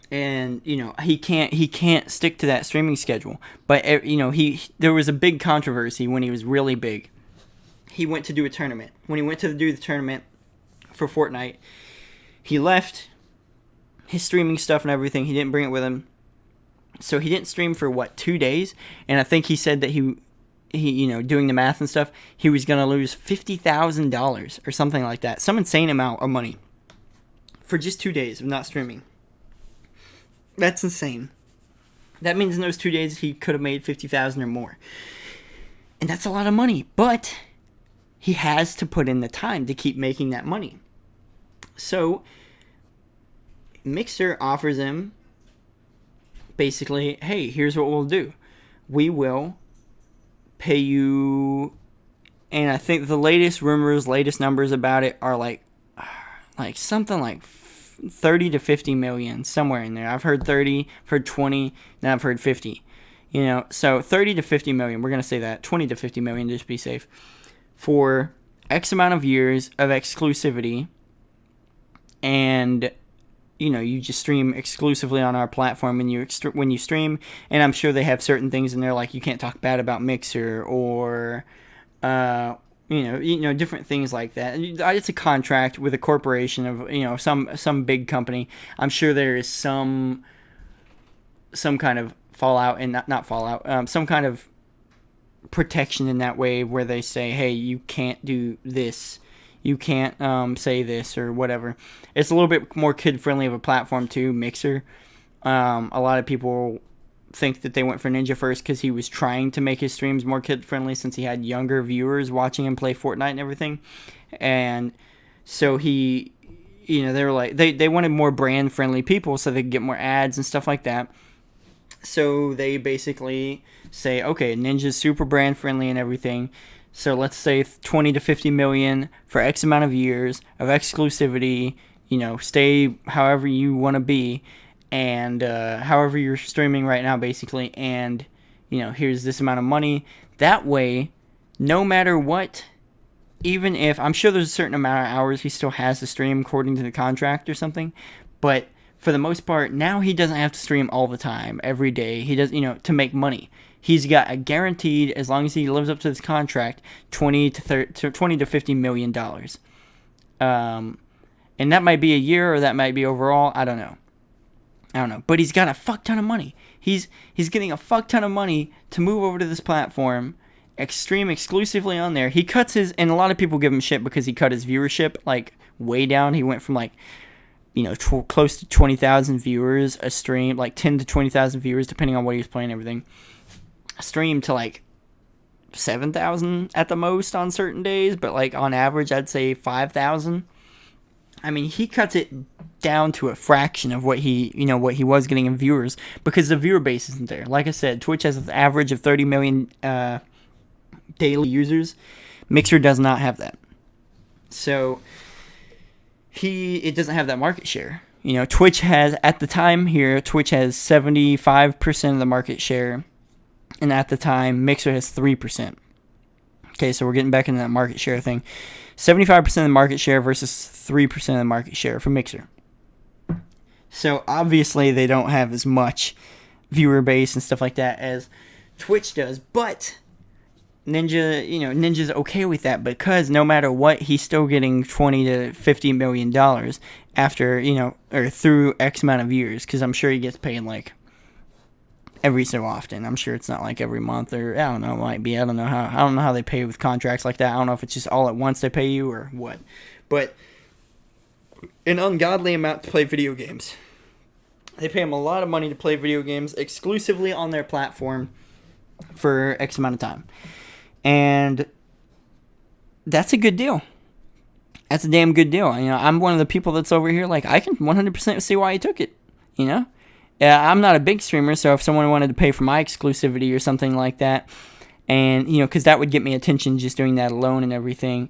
And, he can't stick to that streaming schedule. But, there was a big controversy when he was really big. He went to do a tournament. When he went to do the tournament for Fortnite, he left his streaming stuff and everything. He didn't bring it with him. So he didn't stream for, 2 days? And I think he said that he doing the math and stuff, he was going to lose $50,000 or something like that. Some insane amount of money for just 2 days of not streaming. That's insane. That means in those 2 days he could have made $50,000 or more. And that's a lot of money. But he has to put in the time to keep making that money. So Mixer offers him basically, hey, here's what we'll do. We will pay you, and I think the latest numbers about it are like something like 30 to 50 million, somewhere in there. I've heard 30, I've heard 20, then I've heard 50. So 30 to 50 million, we're going to say that. 20 to 50 million, just be safe. For X amount of years of exclusivity, and you just stream exclusively on our platform when you stream. And I'm sure they have certain things in there, like you can't talk bad about Mixer, or different things like that. It's a contract with a corporation of some big company. I'm sure there is some kind of fallout, and not fallout, some kind of protection in that way, where they say, hey, you can't do this, you can't say this or whatever. It's a little bit more kid-friendly of a platform too, Mixer. A lot of people think that they went for Ninja first because he was trying to make his streams more kid-friendly, since he had younger viewers watching him play Fortnite and everything. And so they were like, they wanted more brand-friendly people so they could get more ads and stuff like that. So they basically say, okay, Ninja's super brand-friendly and everything, so let's say 20 to 50 million for X amount of years of exclusivity, stay however you want to be, and however you're streaming right now, basically, and, here's this amount of money. That way, no matter what, even if, I'm sure there's a certain amount of hours he still has to stream according to the contract or something, but for the most part, now he doesn't have to stream all the time, every day. He does, to make money. He's got a guaranteed, as long as he lives up to this contract, $20 to $50 million. And that might be a year, or that might be overall. I don't know. But he's got a fuck ton of money. He's getting a fuck ton of money to move over to this platform, stream exclusively on there. He cuts his, and a lot of people give him shit because he cut his viewership like way down. He went from like, close to 20,000 viewers a stream, like 10 to 20,000 viewers, depending on what he was playing and everything. Stream to like 7,000 at the most on certain days, but like on average I'd say 5,000. I mean, he cuts it down to a fraction of what he was getting in viewers, because the viewer base isn't there. Like I said, Twitch has an average of 30 million daily users. Mixer does not have that, so it doesn't have that market share. Twitch has, at the time here, Twitch has 75% of the market share. And at the time, Mixer has 3%. Okay, so we're getting back into that market share thing. 75% of the market share versus 3% of the market share for Mixer. So obviously they don't have as much viewer base and stuff like that as Twitch does. But Ninja's okay with that, because no matter what, he's still getting $20 to $50 million after, or through X amount of years. Because I'm sure he gets paid like every so often. I'm sure it's not like every month, or I don't know, it might be. I don't know how they pay with contracts like that. I don't know if it's just all at once they pay you or what. But an ungodly amount to play video games. They pay him a lot of money to play video games exclusively on their platform for X amount of time. And that's a good deal. That's a damn good deal. I'm one of the people that's over here like, I can 100% see why he took it, I'm not a big streamer, so if someone wanted to pay for my exclusivity or something like that, and, because that would get me attention just doing that alone and everything,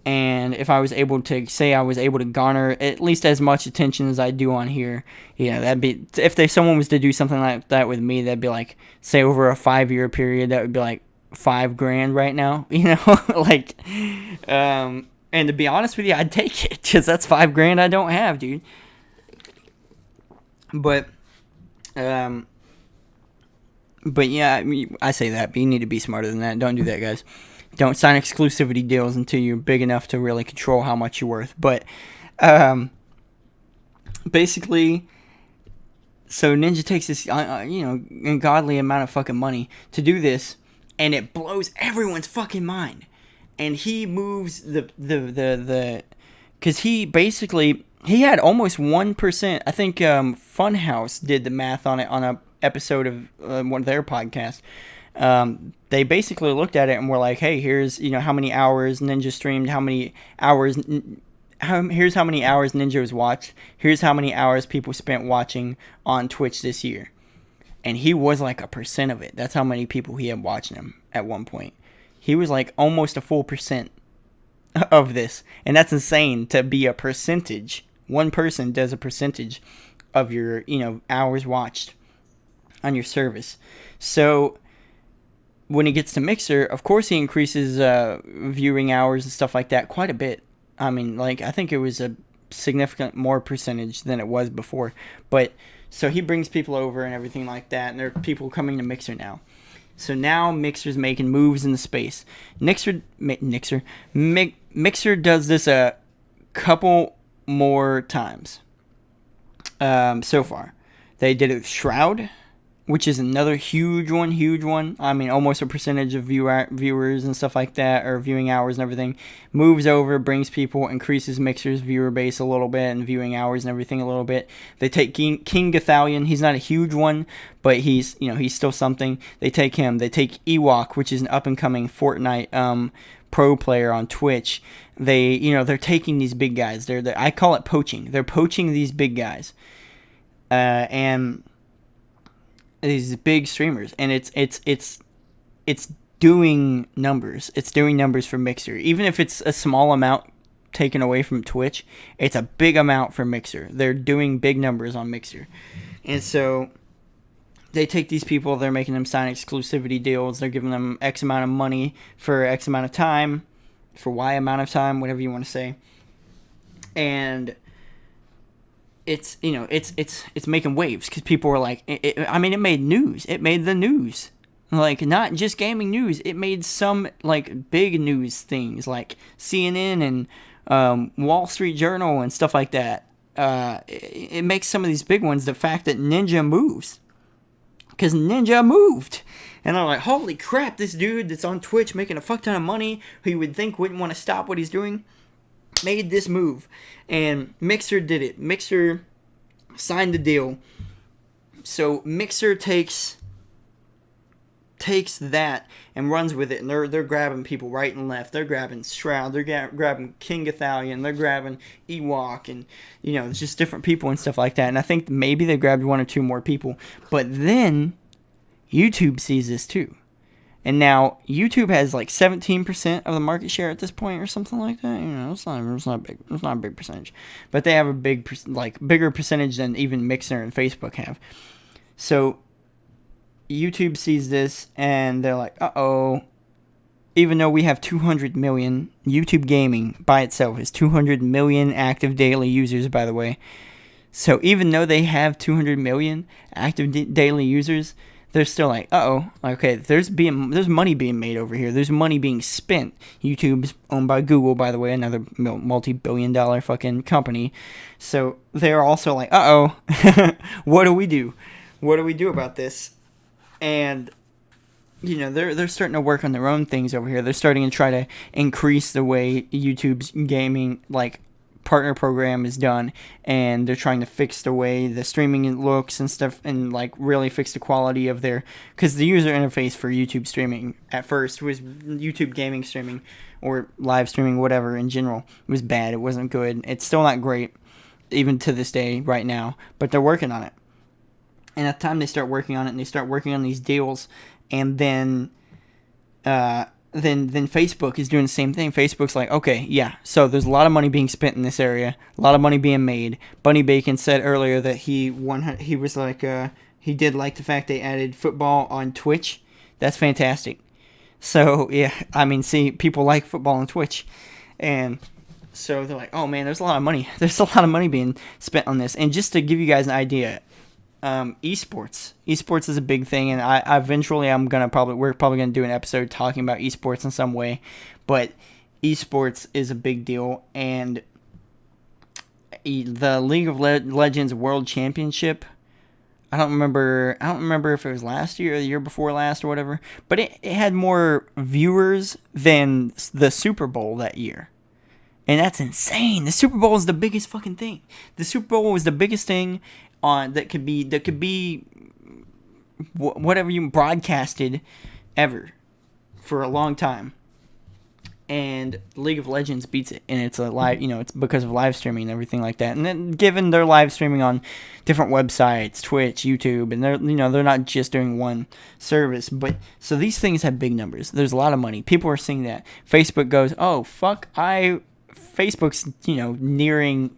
and if I was able to garner at least as much attention as I do on here, that'd be, if someone was to do something like that with me, that'd be like, say over a 5-year period, that would be like $5,000 right now, and to be honest with you, I'd take it, because that's $5,000 I don't have, dude. But yeah, I say that, but you need to be smarter than that. Don't do that, guys. Don't sign exclusivity deals until you're big enough to really control how much you're worth. But basically, so Ninja takes this, ungodly amount of fucking money to do this, and it blows everyone's fucking mind. And he moves because he had almost 1%. I think Funhouse did the math on it on a episode of one of their podcasts. They basically looked at it and were like, hey, here's how many hours Ninja streamed, how many hours, here's how many hours Ninja was watched, here's how many hours people spent watching on Twitch this year. And he was like 1% of it. That's how many people he had watching him at one point. He was like almost a full percent of this. And that's insane to be a percentage One person does a percentage of your, hours watched on your service. So when it gets to Mixer, of course he increases viewing hours and stuff like that quite a bit. I mean, I think it was a significant more percentage than it was before. But so he brings people over and everything like that, and there are people coming to Mixer now. So now Mixer's making moves in the space. Mixer does this a couple more times so far. They did it with Shroud, which is another huge one. I mean, almost a percentage of viewers and stuff like that, or viewing hours and everything. Moves over, brings people, increases Mixer's viewer base a little bit and viewing hours and everything a little bit. They take King Gathalion. He's not a huge one, but he's still something. They take him. They take Ewok, which is an up-and-coming Fortnite pro player on Twitch. They're taking these big guys. I call it poaching. They're poaching these big guys. And these big streamers, and it's doing numbers. It's doing numbers for Mixer. Even if it's a small amount taken away from Twitch, it's a big amount for Mixer. They're doing big numbers on Mixer. And so they take these people, they're making them sign exclusivity deals, they're giving them X amount of money for X amount of time, for Y amount of time, whatever you want to say. And it's making waves because people were like, it made news. It made the news. Not just gaming news. It made some, big news things like CNN and Wall Street Journal and stuff like that. It makes some of these big ones the fact that Ninja moves. Because Ninja moved. And I'm like, holy crap, this dude that's on Twitch making a fuck ton of money, who you would think wouldn't want to stop what he's doing, made this move. And Mixer did it. Mixer signed the deal. So Mixer takes that and runs with it, and they're grabbing people right and left. They're grabbing Shroud, they're grabbing King Gathalion, they're grabbing Ewok, and it's just different people and stuff like that. And I think maybe they grabbed one or two more people. But then YouTube sees this too. And now YouTube has 17% of the market share at this point, or something like that. It's not big. It's not a big percentage, but they have a bigger percentage than even Mixer and Facebook have. So YouTube sees this and they're like, "Uh-oh." Even though we have 200 million, YouTube Gaming by itself is 200 million active daily users, by the way. So even though they have 200 million active daily users, they're still like, uh-oh, okay, there's money being made over here. There's money being spent. YouTube's owned by Google, by the way, another multi-billion-dollar fucking company. So they're also like, uh-oh, what do we do? What do we do about this? And, they're starting to work on their own things over here. They're starting to try to increase the way YouTube's gaming, partner program is done, and they're trying to fix the way the streaming looks and stuff, and really fix the quality of because the user interface for YouTube streaming at first was YouTube gaming streaming or live streaming, whatever in general, was bad. It wasn't good. It's still not great even to this day right now, but they're working on it. And at the time they start working on it and they start working on these deals, and then Facebook is doing the same thing. Facebook's like, okay, yeah, so there's a lot of money being spent in this area, a lot of money being made. Bunny Bacon said earlier that he did like the fact they added football on Twitch. That's fantastic. So, yeah, see, people like football on Twitch. And so they're like, oh, man, there's a lot of money. There's a lot of money being spent on this. And just to give you guys an idea, esports is a big thing, and we're probably gonna do an episode talking about esports in some way, but esports is a big deal. And the League of Legends World Championship, I don't remember if it was last year or the year before last or whatever, but it had more viewers than the Super Bowl that year. And that's insane. The Super Bowl is the biggest fucking thing. The Super Bowl was the biggest thing that could be whatever you broadcasted ever for a long time. And League of Legends beats it, and it's a live, it's because of live streaming and everything like that. And then given they're live streaming on different websites, Twitch, YouTube, and they're not just doing one service, but so these things have big numbers. There's a lot of money. People are seeing that. Facebook goes, oh fuck, Facebook's nearing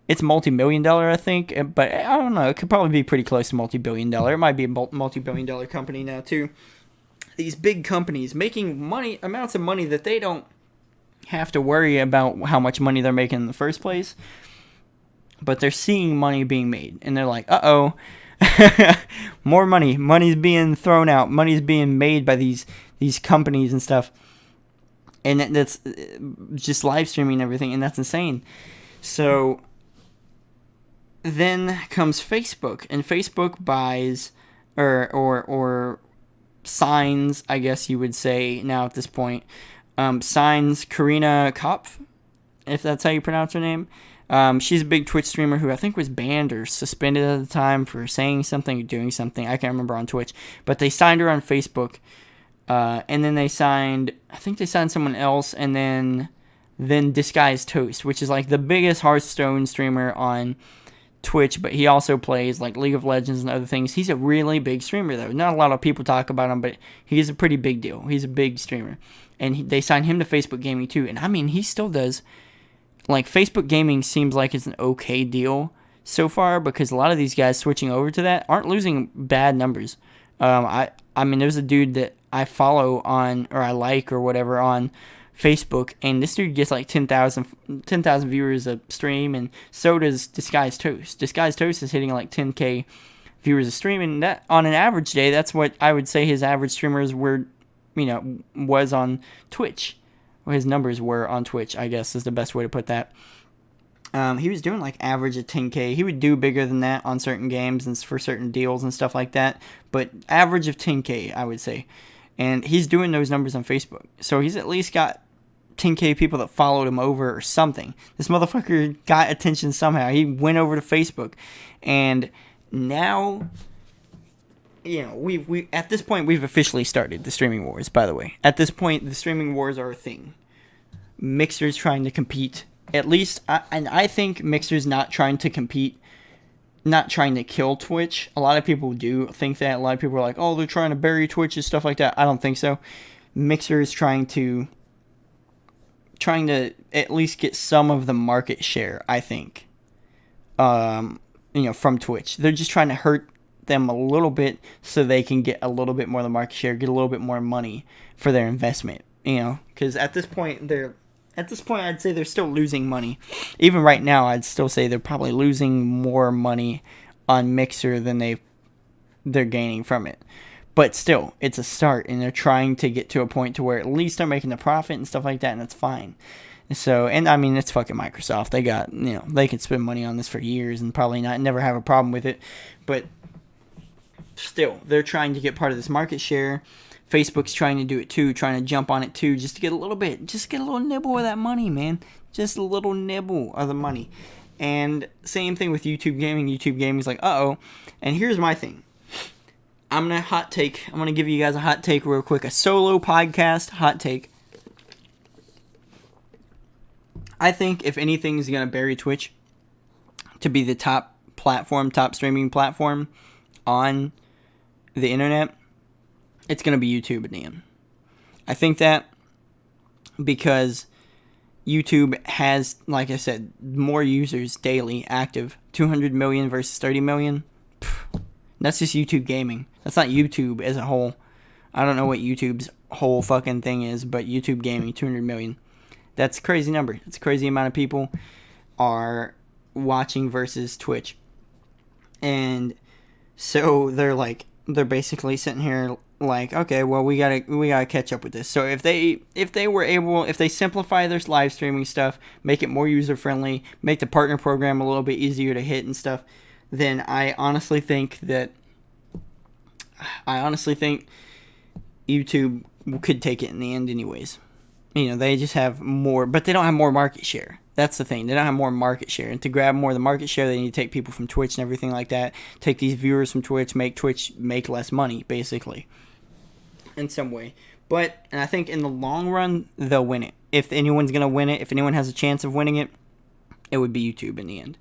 It's multi-million-dollar, I think, but I don't know. It could probably be pretty close to multi-billion-dollar. It might be a multi-billion-dollar company now too. These big companies making amounts of money that they don't have to worry about how much money they're making in the first place, but they're seeing money being made, and they're like, uh-oh, more money's being thrown out, money's being made by these companies and stuff, and that's just live streaming and everything, and that's insane. So then comes Facebook, and Facebook buys or signs, I guess you would say now at this point, signs Karina Kopf, if that's how you pronounce her name. She's a big Twitch streamer who I think was banned or suspended at the time for saying something or doing something. I can't remember on Twitch. But they signed her on Facebook. And then I think they signed someone else. And then Disguised Toast, which is like the biggest Hearthstone streamer on Twitch. But he also plays like League of Legends and other things. He's a really big streamer though. Not a lot of people talk about him, but he's a pretty big deal. He's a big streamer. And they signed him to Facebook Gaming too. And I mean, he still does. Like, Facebook Gaming seems like it's an okay deal so far, because a lot of these guys switching over to that aren't losing bad numbers. I mean, there's a dude that I follow on, or I like, or whatever, on Facebook, and this dude gets like 10,000 viewers a stream, and so does Disguised Toast. Disguised Toast is hitting like 10K viewers a stream, and that, on an average day, that's what I would say his average streamers was on Twitch. Well, his numbers were on Twitch, I guess is the best way to put that. He was doing like average of 10K. He would do bigger than that on certain games and for certain deals and stuff like that, but average of 10K, I would say. And he's doing those numbers on Facebook. So he's at least got 10K people that followed him over or something. This motherfucker got attention somehow. He went over to Facebook. And now, we at this point, we've officially started the streaming wars, by the way. At this point, the streaming wars are a thing. Mixer's trying to compete. At least, and I think Mixer's not trying to compete, not trying to kill Twitch. A lot of people do think that. A lot of people are like, oh, they're trying to bury Twitch and stuff like that. I don't think so. Mixer is trying to at least get some of the market share, I think, from Twitch. They're just trying to hurt them a little bit so they can get a little bit more of the market share, get a little bit more money for their investment, because at this point, I'd say they're still losing money. Even right now, I'd still say they're probably losing more money on Mixer than they're gaining from it. But still, it's a start, and they're trying to get to a point to where at least they're making a profit and stuff like that, and that's fine. So, and I mean, it's fucking Microsoft. They got, they can spend money on this for years and probably never have a problem with it. But still, they're trying to get part of this market share. Facebook's trying to do it too, trying to jump on it too, just to get a little nibble of that money, man. Just a little nibble of the money. And same thing with YouTube Gaming. YouTube Gaming's like, uh-oh. And here's my thing. I'm going to give you guys a hot take real quick. A solo podcast hot take. I think if anything's going to bury Twitch to be the top streaming platform on the internet, it's going to be YouTube in the end. I think that because YouTube has, like I said, more users daily active. 200 million versus 30 million. That's just YouTube Gaming. That's not YouTube as a whole. I don't know what YouTube's whole fucking thing is, but YouTube Gaming, 200 million. That's a crazy number. It's a crazy amount of people are watching versus Twitch. And so they're basically sitting here like, okay, well, we gotta catch up with this. So if they simplify their live streaming stuff, make it more user friendly, make the partner program a little bit easier to hit and stuff, then I honestly think YouTube could take it in the end anyways. They just have more, but they don't have more market share. That's the thing. They don't have more market share. And to grab more of the market share, they need to take people from Twitch and everything like that. Take these viewers from Twitch make less money, basically, in some way. And I think in the long run, they'll win it. If anyone's going to win it, if anyone has a chance of winning it, it would be YouTube in the end.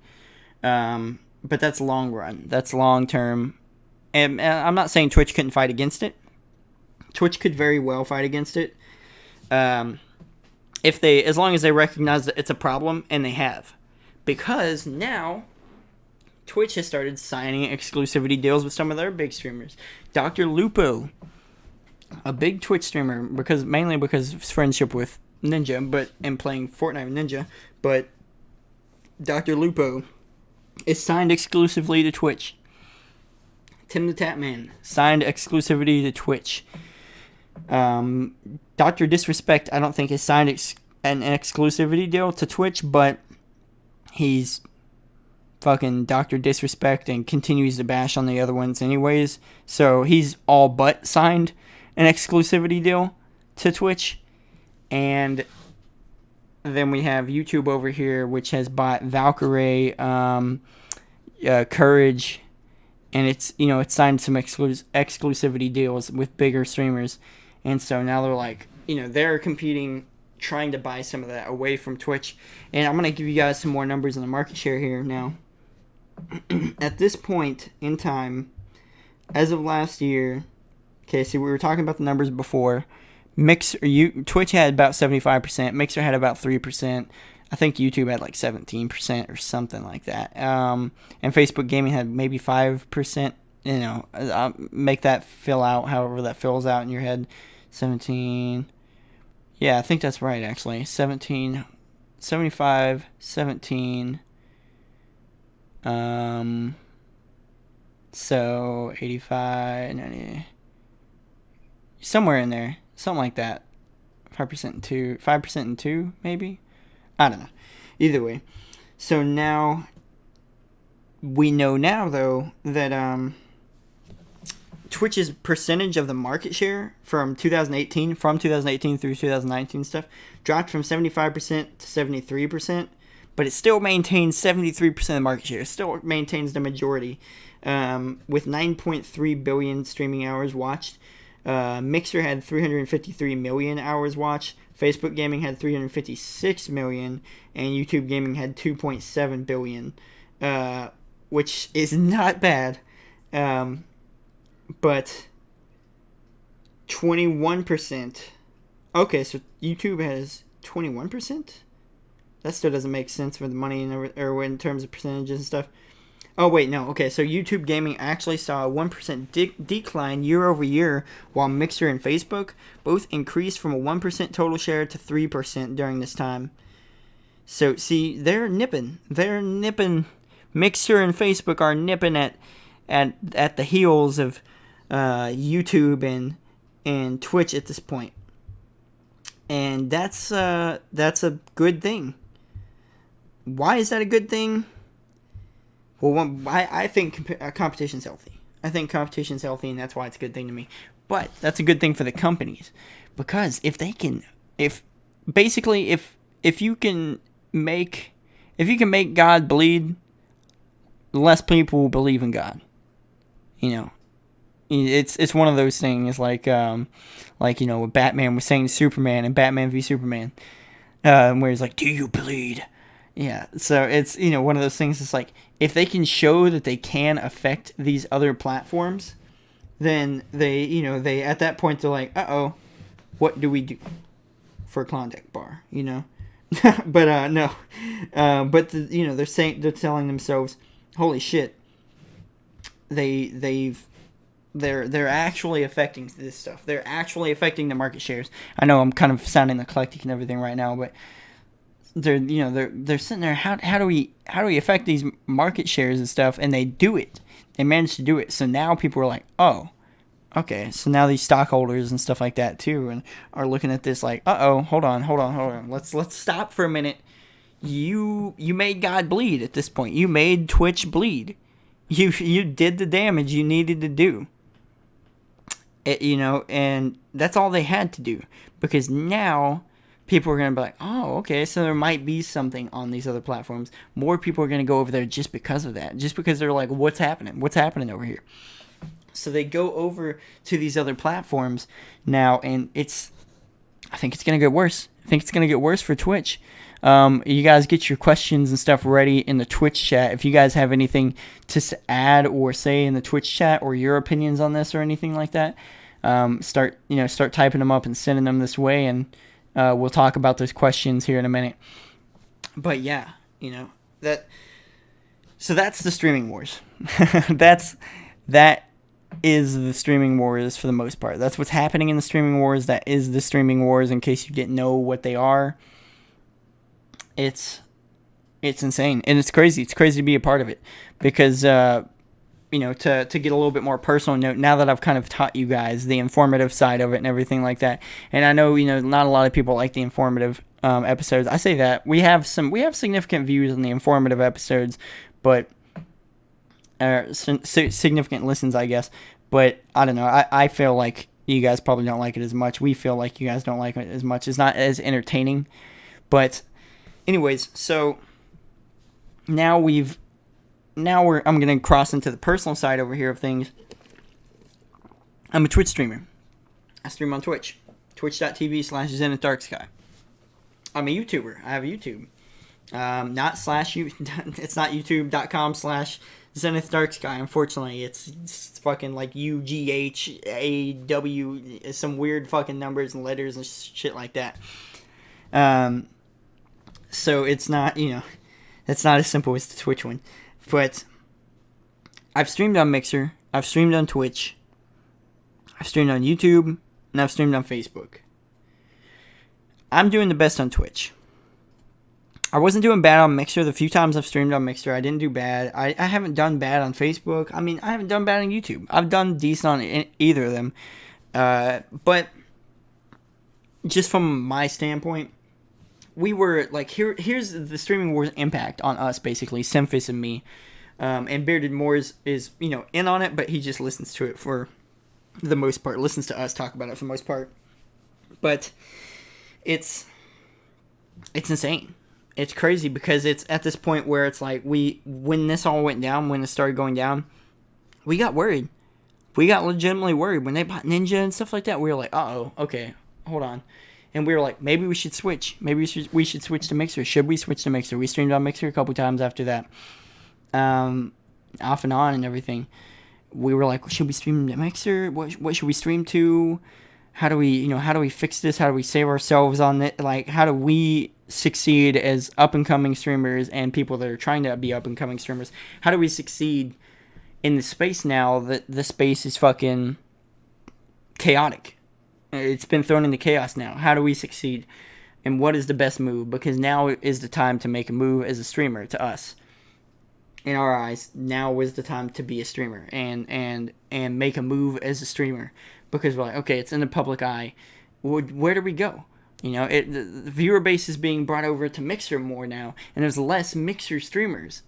But that's long run. That's long term. And I'm not saying Twitch couldn't fight against it. Twitch could very well fight against it. As long as they recognize that it's a problem, and they have. because now Twitch has started signing exclusivity deals with some of their big streamers. Dr. Lupo, a big Twitch streamer, mainly because of his friendship with Ninja, and playing Fortnite with Ninja, but Dr. Lupo is signed exclusively to Twitch. Tim the Tatman signed exclusivity to Twitch. Dr. Disrespect, I don't think, has signed an exclusivity deal to Twitch, but he's fucking Dr. Disrespect and continues to bash on the other ones anyways. So he's all but signed an exclusivity deal to Twitch. And then we have YouTube over here, which has bought Valkyrie, Courage, and it's signed some exclusivity deals with bigger streamers. And so now they're like, they're competing, trying to buy some of that away from Twitch. And I'm going to give you guys some more numbers on the market share here now. At this point in time, as of last year, okay, so we were talking about the numbers before. Twitch had about 75%, Mixer had about 3%. I think YouTube had like 17% or something like that. And Facebook Gaming had maybe 5%. I'll make that fill out however that fills out in your head. 17. Yeah, I think that's right, actually. 17, 75, 17. So 85, 90. Somewhere in there. Something like that. 5% and 2. 5% and 2, maybe? I don't know. Either way. So now, we know now, though, that Twitch's percentage of the market share from 2018 through 2019 stuff, dropped from 75% to 73%, but it still maintains 73% of the market share. It still maintains the majority, with 9.3 billion streaming hours watched. Mixer had 353 million hours watched. Facebook Gaming had 356 million, and YouTube Gaming had 2.7 billion, which is not bad. But 21%. Okay, so YouTube has 21%? That still doesn't make sense for the money or in terms of percentages and stuff. Oh, wait, no. Okay, so YouTube Gaming actually saw a 1% decline year over year, while Mixer and Facebook both increased from a 1% total share to 3% during this time. So, see, they're nipping. Mixer and Facebook are nipping at the heels of YouTube and Twitch at this point. And that's a good thing. Why is that a good thing? Well, I think competition's healthy. I think competition's healthy, and that's why it's a good thing to me. But that's a good thing for the companies, because if you can make God bleed, less people will believe in God. It's one of those things like what Batman was saying to Superman in Batman v Superman, where he's like, "Do you bleed?" Yeah, so it's one of those things. It's like, if they can show that they can affect these other platforms, then they at that point they're like, what do we do for a Klondike bar? But no, but they're telling themselves, holy shit, they're actually affecting this stuff. They're actually affecting the market shares. I know I'm kind of sounding eclectic and everything right now, but they're sitting there. How do we affect these market shares and stuff? And they do it. They manage to do it. So now people are like, oh, okay. So now these stockholders and stuff like that too, and are looking at this like, hold on. Let's stop for a minute. You made God bleed at this point. You made Twitch bleed. You did the damage you needed to do. And that's all they had to do, because now people are going to be like, oh, okay, so there might be something on these other platforms. More people are going to go over there just because of that. Just because they're like, what's happening? What's happening over here? So they go over to these other platforms now, and I think it's going to get worse. I think it's going to get worse for Twitch. You guys get your questions and stuff ready in the Twitch chat. If you guys have anything to add or say in the Twitch chat, or your opinions on this or anything like that, start typing them up and sending them this way, and we'll talk about those questions here in a minute. But yeah, So that's the streaming wars. That is the streaming wars for the most part. That's what's happening in the streaming wars. That is the streaming wars. In case you didn't know what they are, it's insane and it's crazy. It's crazy to be a part of it because to get a little bit more personal note. Now that I've kind of taught you guys the informative side of it and everything like that, and I know not a lot of people like the informative episodes. I say that we have significant views on the informative episodes, but significant listens, I guess. But I don't know. I feel like you guys probably don't like it as much. We feel like you guys don't like it as much. It's not as entertaining. But anyways, so now I'm gonna cross into the personal side over here of things. I'm a Twitch streamer. I stream on Twitch. Twitch.tv/Zenith Darksky. I'm a YouTuber. I have a YouTube. It's not youtube.com/Zenith Darksky. Unfortunately, it's fucking like UGHAW, some weird fucking numbers and letters and shit like that. So it's not, it's not as simple as the Twitch one. But I've streamed on Mixer, I've streamed on Twitch, I've streamed on YouTube, and I've streamed on Facebook. I'm doing the best on Twitch. I wasn't doing bad on Mixer. The few times I've streamed on Mixer, I didn't do bad. I haven't done bad on Facebook. I mean, I haven't done bad on YouTube. I've done decent on either of them. But just from my standpoint, we were like, here's the streaming wars impact on us, basically, Simfis and me. And Bearded Moors is in on it, but he just listens to it for the most part. Listens to us talk about it for the most part. But it's insane. It's crazy because it's at this point where it's like when this all went down, when it started going down, we got worried. We got legitimately worried when they bought Ninja and stuff like that. We were like, uh-oh, okay, hold on. And we were like, maybe we should switch. Maybe we should switch to Mixer. Should we switch to Mixer? We streamed on Mixer a couple times after that. Off and on and everything. We were like, should we stream to Mixer? What should we stream to? How do we fix this? How do we save ourselves on it? Like, how do we succeed as up-and-coming streamers and people that are trying to be up-and-coming streamers? How do we succeed in the space now that the space is fucking chaotic? It's been thrown into chaos now. How do we succeed? And what is the best move? Because now is the time to make a move as a streamer to us. In our eyes, now is the time to be a streamer and make a move as a streamer. Because we're like, okay, it's in the public eye. Where do we go? The viewer base is being brought over to Mixer more now, and there's less Mixer streamers.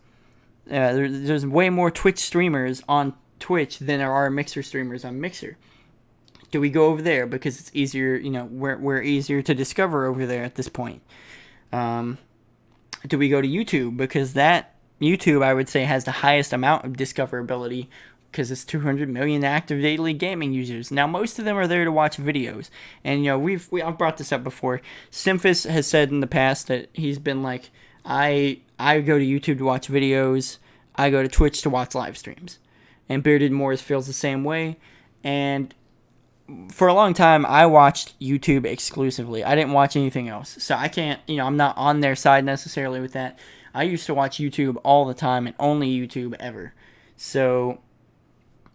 There's way more Twitch streamers on Twitch than there are Mixer streamers on Mixer. Do we go over there because it's easier? We're easier to discover over there at this point. Do we go to YouTube because that YouTube, I would say, has the highest amount of discoverability? Because it's 200 million active daily gaming users. Now, most of them are there to watch videos. And, I've brought this up before. Simfis has said in the past that he's been like, I go to YouTube to watch videos. I go to Twitch to watch live streams. And Bearded Moors feels the same way. And for a long time, I watched YouTube exclusively. I didn't watch anything else. So I can't, I'm not on their side necessarily with that. I used to watch YouTube all the time and only YouTube ever. So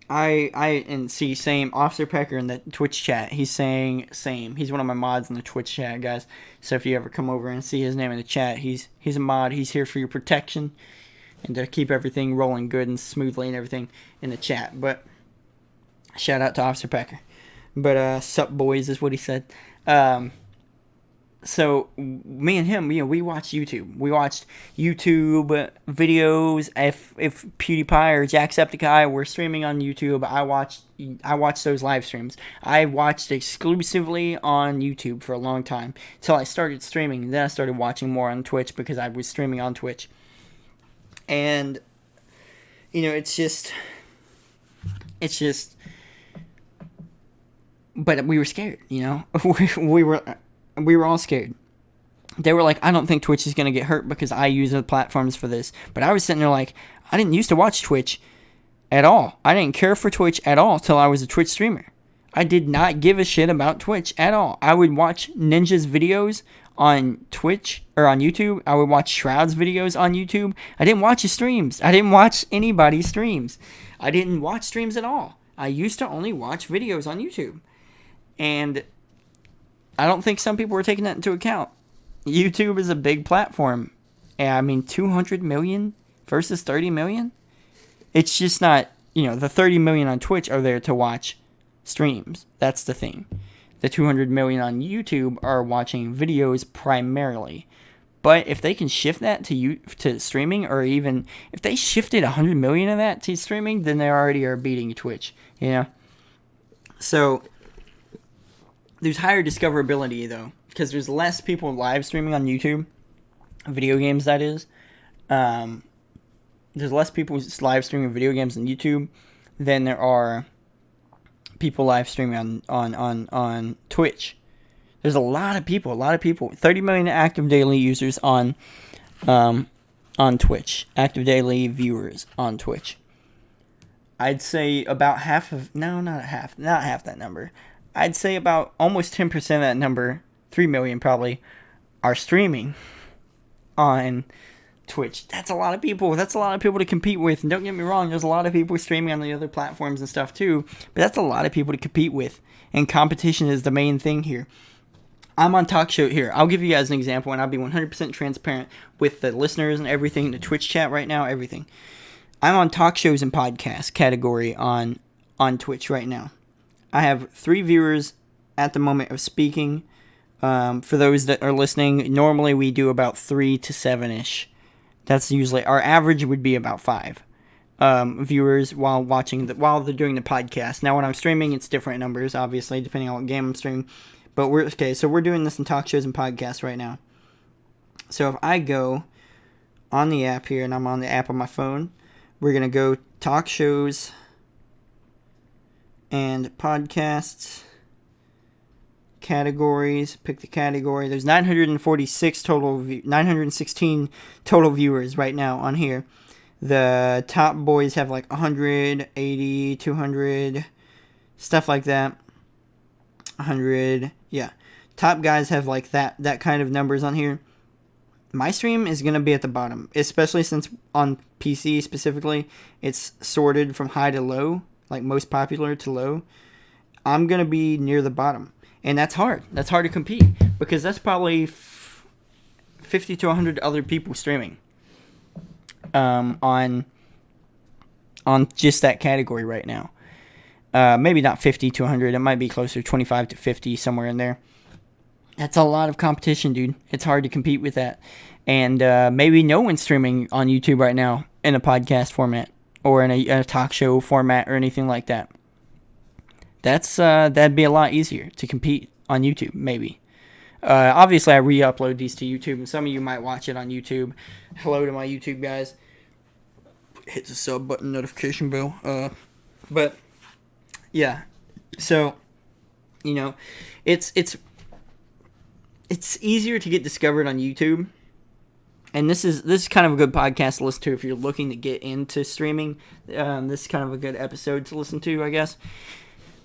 and see, same, Officer Pecker in the Twitch chat, he's saying same. He's one of my mods in the Twitch chat, guys. So if you ever come over and see his name in the chat, he's a mod. He's here for your protection and to keep everything rolling good and smoothly and everything in the chat. But shout out to Officer Pecker. But sup boys is what he said. So me and him, we watched YouTube. We watched YouTube videos. If PewDiePie or Jacksepticeye were streaming on YouTube, I watched those live streams. I watched exclusively on YouTube for a long time until I started streaming. Then I started watching more on Twitch because I was streaming on Twitch. And it's just. But we were scared. We were all scared. They were like, I don't think Twitch is going to get hurt because I use the platforms for this. But I was sitting there like, I didn't used to watch Twitch at all. I didn't care for Twitch at all till I was a Twitch streamer. I did not give a shit about Twitch at all. I would watch Ninja's videos on Twitch or on YouTube. I would watch Shroud's videos on YouTube. I didn't watch his streams. I didn't watch anybody's streams. I didn't watch streams at all. I used to only watch videos on YouTube. And I don't think some people were taking that into account. YouTube is a big platform. And I mean, 200 million versus 30 million? It's just not, the 30 million on Twitch are there to watch streams. That's the thing. The 200 million on YouTube are watching videos primarily. But if they can shift that to streaming, or even if they shifted 100 million of that to streaming, then they already are beating Twitch, So there's higher discoverability, though, because there's less people live streaming on YouTube, video games, that is. There's less people live streaming video games on YouTube than there are people live streaming on Twitch. There's a lot of people, 30 million active daily users on Twitch, active daily viewers on Twitch. I'd say about not half that number. I'd say about almost 10% of that number, 3 million probably, are streaming on Twitch. That's a lot of people. That's a lot of people to compete with. And don't get me wrong, there's a lot of people streaming on the other platforms and stuff too. But that's a lot of people to compete with. And competition is the main thing here. I'm on talk show here. I'll give you guys an example, and I'll be 100% transparent with the listeners and everything, the Twitch chat right now, everything. I'm on talk shows and podcasts category on Twitch right now. I have 3 viewers at the moment of speaking. For those that are listening, normally we do about 3 to 7-ish. That's usually, our average would be about 5 viewers while they're doing the podcast. Now when I'm streaming, it's different numbers, obviously, depending on what game I'm streaming. But we're doing this in talk shows and podcasts right now. So if I go on the app here, and I'm on the app on my phone, we're going to go talk shows and podcasts, categories, pick the category. There's 916 total viewers right now on here. The top boys have like 180, 200, stuff like that. 100, yeah. Top guys have like that kind of numbers on here. My stream is going to be at the bottom, especially since on PC specifically, it's sorted from high to low, like most popular to low. I'm going to be near the bottom, and that's hard. That's hard to compete, because that's probably 50 to 100 other people streaming on just that category right now. Maybe not 50 to 100. It might be closer to 25 to 50, somewhere in there. That's a lot of competition, dude. It's hard to compete with that. And maybe no one's streaming on YouTube right now in a podcast format or in a talk show format or anything like that. That'd be a lot easier to compete on YouTube, maybe. Obviously, I re-upload these to YouTube, and some of you might watch it on YouTube. Hello to my YouTube guys. Hit the sub button, notification bell. But yeah, so it's easier to get discovered on YouTube, and this is kind of a good podcast to listen to if you're looking to get into streaming. This is kind of a good episode to listen to, I guess,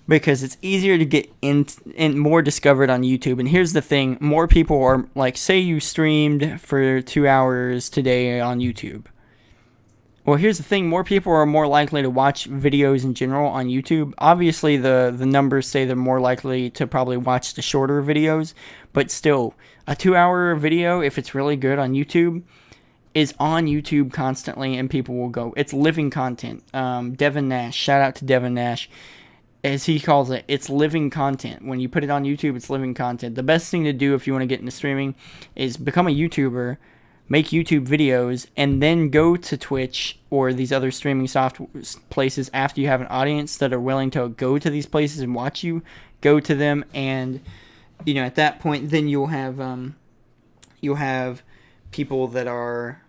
because it's easier to get in more discovered on YouTube. And here's the thing: more people are like, say you streamed for 2 hours today on YouTube. Well, here's the thing. More people are more likely to watch videos in general on YouTube. Obviously, the numbers say they're more likely to probably watch the shorter videos. But still, a 2-hour video, if it's really good on YouTube, is on YouTube constantly, and people will go. It's living content. Devin Nash, shout out to Devin Nash, as he calls it. It's living content. When you put it on YouTube, it's living content. The best thing to do if you want to get into streaming is become a YouTuber, make YouTube videos, and then go to Twitch or these other streaming places after you have an audience that are willing to go to these places and watch you. Go to them, and at that point, then you'll have people that are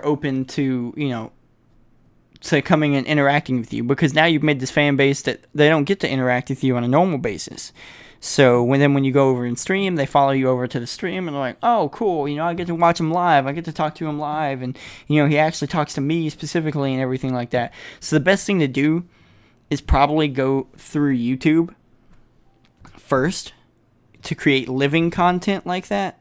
open to to coming and interacting with you, because now you've made this fan base that they don't get to interact with you on a normal basis. So when you go over and stream, they follow you over to the stream, and they're like, oh, cool, I get to watch him live. I get to talk to him live, and, he actually talks to me specifically and everything like that. So the best thing to do is probably go through YouTube first. to create living content like that,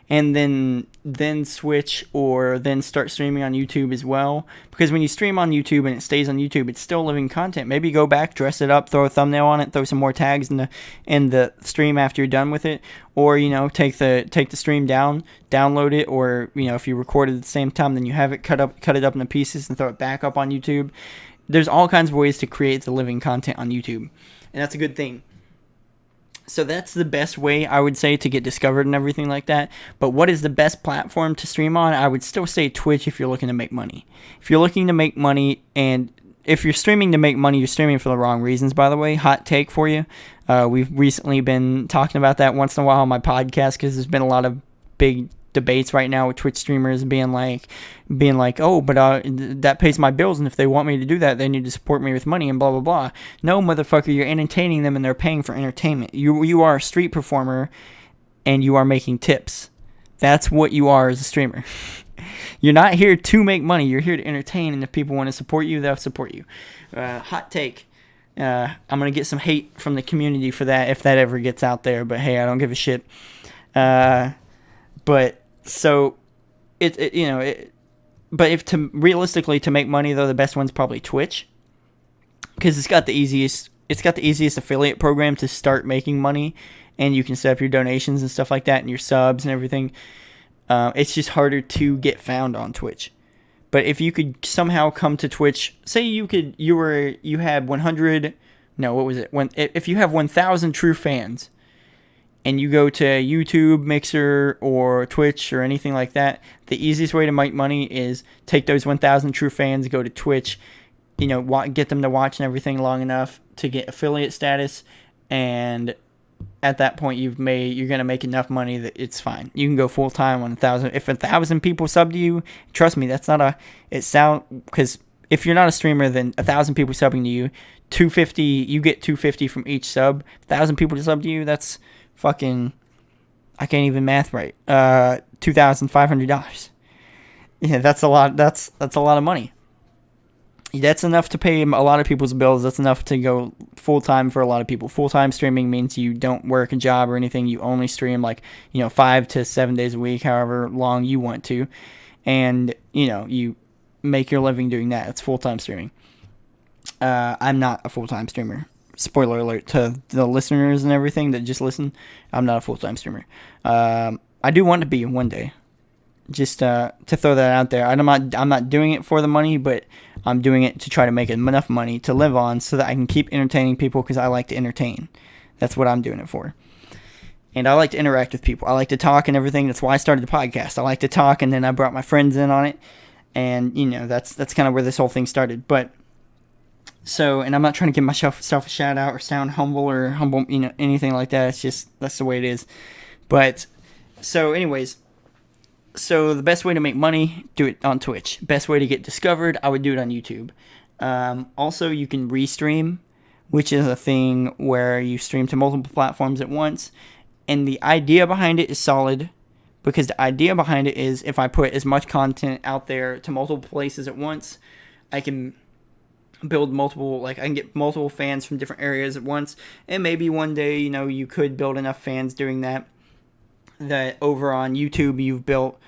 and then switch or then start streaming on YouTube as well. Because when you stream on YouTube and it stays on YouTube, it's still living content. Maybe go back, dress it up, throw a thumbnail on it, throw some more tags in the stream after you're done with it, or take the stream down, download it, or if you record it at the same time, then you have it cut it up into pieces and throw it back up on YouTube. There's all kinds of ways to create the living content on YouTube, and that's a good thing. So that's the best way, I would say, to get discovered and everything like that. But what is the best platform to stream on? I would still say Twitch if you're looking to make money. If you're looking to make money, and if you're streaming to make money, you're streaming for the wrong reasons, by the way. Hot take for you. We've recently been talking about that once in a while on my podcast, because there's been a lot of big debates right now with Twitch streamers being like, oh, but that pays my bills, and if they want me to do that, they need to support me with money and blah blah blah. No, motherfucker, you're entertaining them and they're paying for entertainment. You are a street performer and you are making tips. That's what you are as a streamer. You're not here to make money, you're here to entertain, and if people want to support you, they'll support you. Hot take. I'm gonna get some hate from the community for that if that ever gets out there, but hey, I don't give a shit. But so but if realistically to make money though, the best one's probably Twitch, because it's got the easiest affiliate program to start making money, and you can set up your donations and stuff like that and your subs and everything. It's just harder to get found on Twitch. But if you could somehow come to Twitch, say you had 100, no, what was it? If you have 1,000 true fans, and you go to YouTube, Mixer, or Twitch, or anything like that, the easiest way to make money is take those 1,000 true fans, go to Twitch, get them to watch and everything long enough to get affiliate status, and at that point you're going to make enough money that it's fine. You can go full time on 1,000. If 1,000 people sub to you, trust me, that's not because if you're not a streamer, then 1,000 people subbing to you, 250, you get 250 from each sub. 1,000 people to sub to you, that's fucking, I can't even math right. $2,500. Yeah, that's a lot. That's a lot of money. That's enough to pay a lot of people's bills. That's enough to go full time for a lot of people. Full time streaming means you don't work a job or anything. You only stream 5 to 7 days a week, however long you want to, and you make your living doing that. It's full time streaming. I'm not a full time streamer. Spoiler alert to the listeners and everything that just listen. I'm not a full-time streamer. I do want to be one day. Just to throw that out there. I'm not doing it for the money, but I'm doing it to try to make enough money to live on so that I can keep entertaining people, because I like to entertain. That's what I'm doing it for. And I like to interact with people. I like to talk and everything. That's why I started the podcast. I like to talk, and then I brought my friends in on it. And, that's kind of where this whole thing started. But so, and I'm not trying to give myself a shout out or sound humble, anything like that. It's just, that's the way it is. But, so anyways, the best way to make money, do it on Twitch. Best way to get discovered, I would do it on YouTube. Also, you can restream, which is a thing where you stream to multiple platforms at once. And the idea behind it is solid, because the idea behind it is if I put as much content out there to multiple places at once, I can build I can get multiple fans from different areas at once, and maybe one day, you could build enough fans doing that over on YouTube you've built,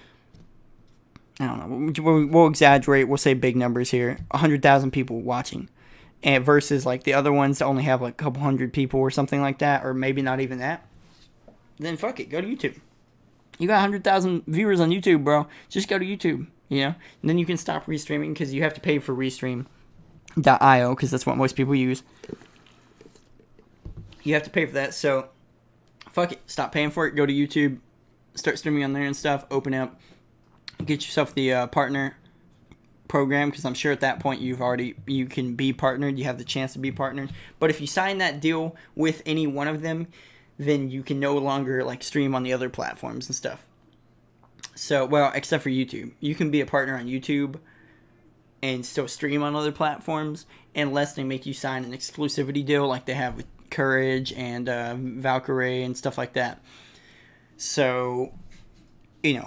I don't know, we'll exaggerate, we'll say big numbers here, 100,000 people watching, and versus the other ones that only have a couple hundred people or something like that, or maybe not even that. Then fuck it, go to YouTube. You got 100,000 viewers on YouTube, bro. Just go to YouTube, and then you can stop restreaming, because you have to pay for Restream.io, because that's what most people use. You have to pay for that, so fuck it, stop paying for it, go to YouTube, start streaming on there and stuff, open up, get yourself the partner program, because I'm sure at that point you can be partnered, you have the chance to be partnered. But if you sign that deal with any one of them, then you can no longer stream on the other platforms and stuff. So, well, except for YouTube. You can be a partner on YouTube and still stream on other platforms, unless they make you sign an exclusivity deal like they have with Courage and Valkyrie and stuff like that. So,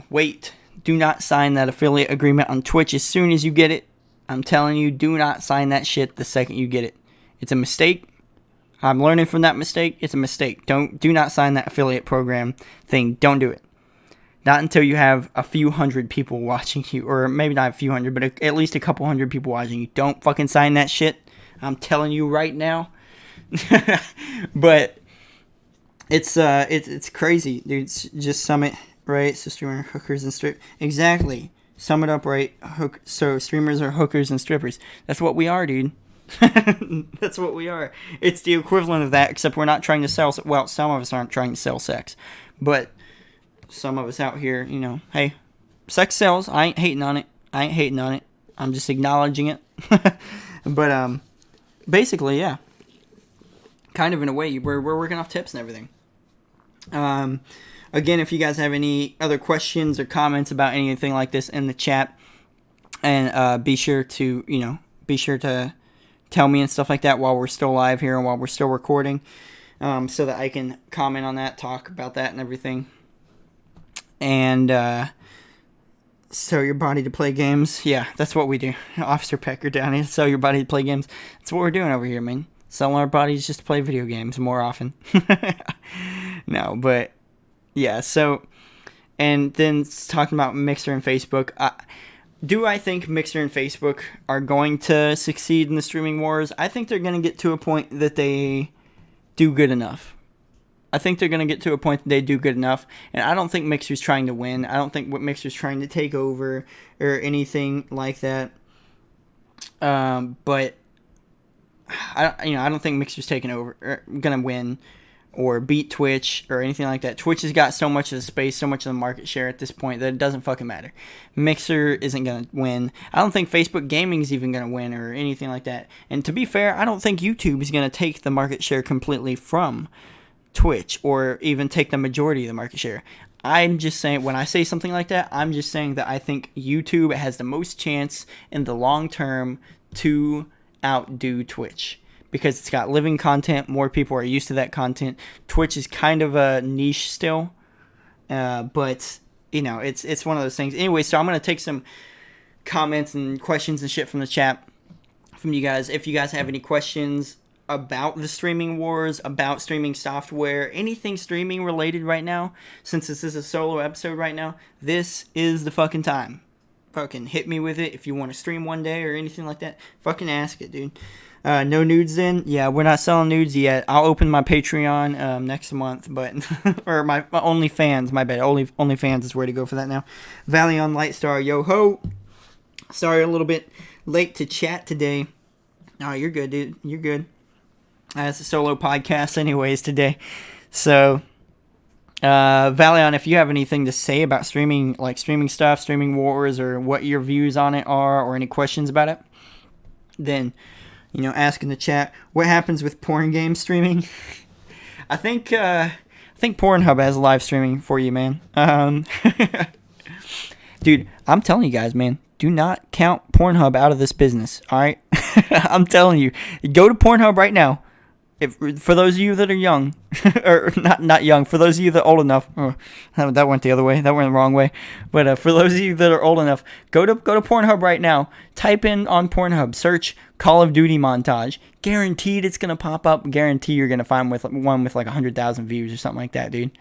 wait. Do not sign that affiliate agreement on Twitch as soon as you get it. I'm telling you, do not sign that shit the second you get it. It's a mistake. I'm learning from that mistake. It's a mistake. Do not sign that affiliate program thing. Don't do it. Not until you have a few hundred people watching you, or maybe not a few hundred, but at least a couple hundred people watching you. Don't fucking sign that shit. I'm telling you right now. But it's crazy, dude. Just sum it right. So streamer hookers and strip. Exactly. Sum it up right. So streamers are hookers and strippers. That's what we are, dude. That's what we are. It's the equivalent of that, except we're not trying to sell. Well, some of us aren't trying to sell sex, but some of us out here, hey, sex sells. I ain't hating on it. I'm just acknowledging it. But basically, yeah, kind of in a way, we're working off tips and everything. Again, if you guys have any other questions or comments about anything like this in the chat, and be sure to tell me and stuff like that while we're still live here and while we're still recording, so that I can comment on that, talk about that and everything. And sell your body to play games. Yeah, that's what we do. Officer Pecker down here, sell your body to play games. That's what we're doing over here, man. Selling our bodies just to play video games more often. No, but yeah, so, and then talking about Mixer and Facebook, do I think Mixer and Facebook are going to succeed in the streaming wars? I think they're going to get to a point that they do good enough. And I don't think Mixer's trying to win. I don't think what Mixer's trying to take over or anything like that. But I don't think Mixer's taking over or gonna win or beat Twitch or anything like that. Twitch has got so much of the space, so much of the market share at this point that it doesn't fucking matter. Mixer isn't gonna win. I don't think Facebook Gaming is even gonna win or anything like that. And to be fair, I don't think YouTube is gonna take the market share completely from Twitch or even take the majority of the market share. I'm just saying, when I say something like that, I'm just saying that I think YouTube has the most chance in the long term to outdo Twitch because it's got living content. More people are used to that content. Twitch is kind of a niche still, but it's one of those things. Anyway, so I'm gonna take some comments and questions and shit from the chat from you guys. If you guys have any questions about the streaming wars, about streaming software, anything streaming related right now, since this is a solo episode right now, this is the fucking time. Fucking hit me with it if you want to stream one day or anything like that. Fucking ask it, dude. No nudes then? Yeah, we're not selling nudes yet. I'll open my Patreon next month, but or my OnlyFans, my bad. OnlyFans is where to go for that now. Valion Lightstar, yo ho. Sorry, a little bit late to chat today. Oh, you're good, dude. You're good. It's a solo podcast anyways today. So, Valion, if you have anything to say about streaming, like streaming stuff, streaming wars, or what your views on it are, or any questions about it, then, ask in the chat. What happens with porn game streaming? I think Pornhub has live streaming for you, man. Dude, I'm telling you guys, man, do not count Pornhub out of this business, alright? I'm telling you. Go to Pornhub right now. For those of you that are young, or not young, for those of you that are old enough, that went the other way, that went the wrong way, but for those of you that are old enough, go to Pornhub right now, type in on Pornhub, search Call of Duty montage, guaranteed it's going to pop up, guarantee you're going to find one with like 100,000 views or something like that, dude.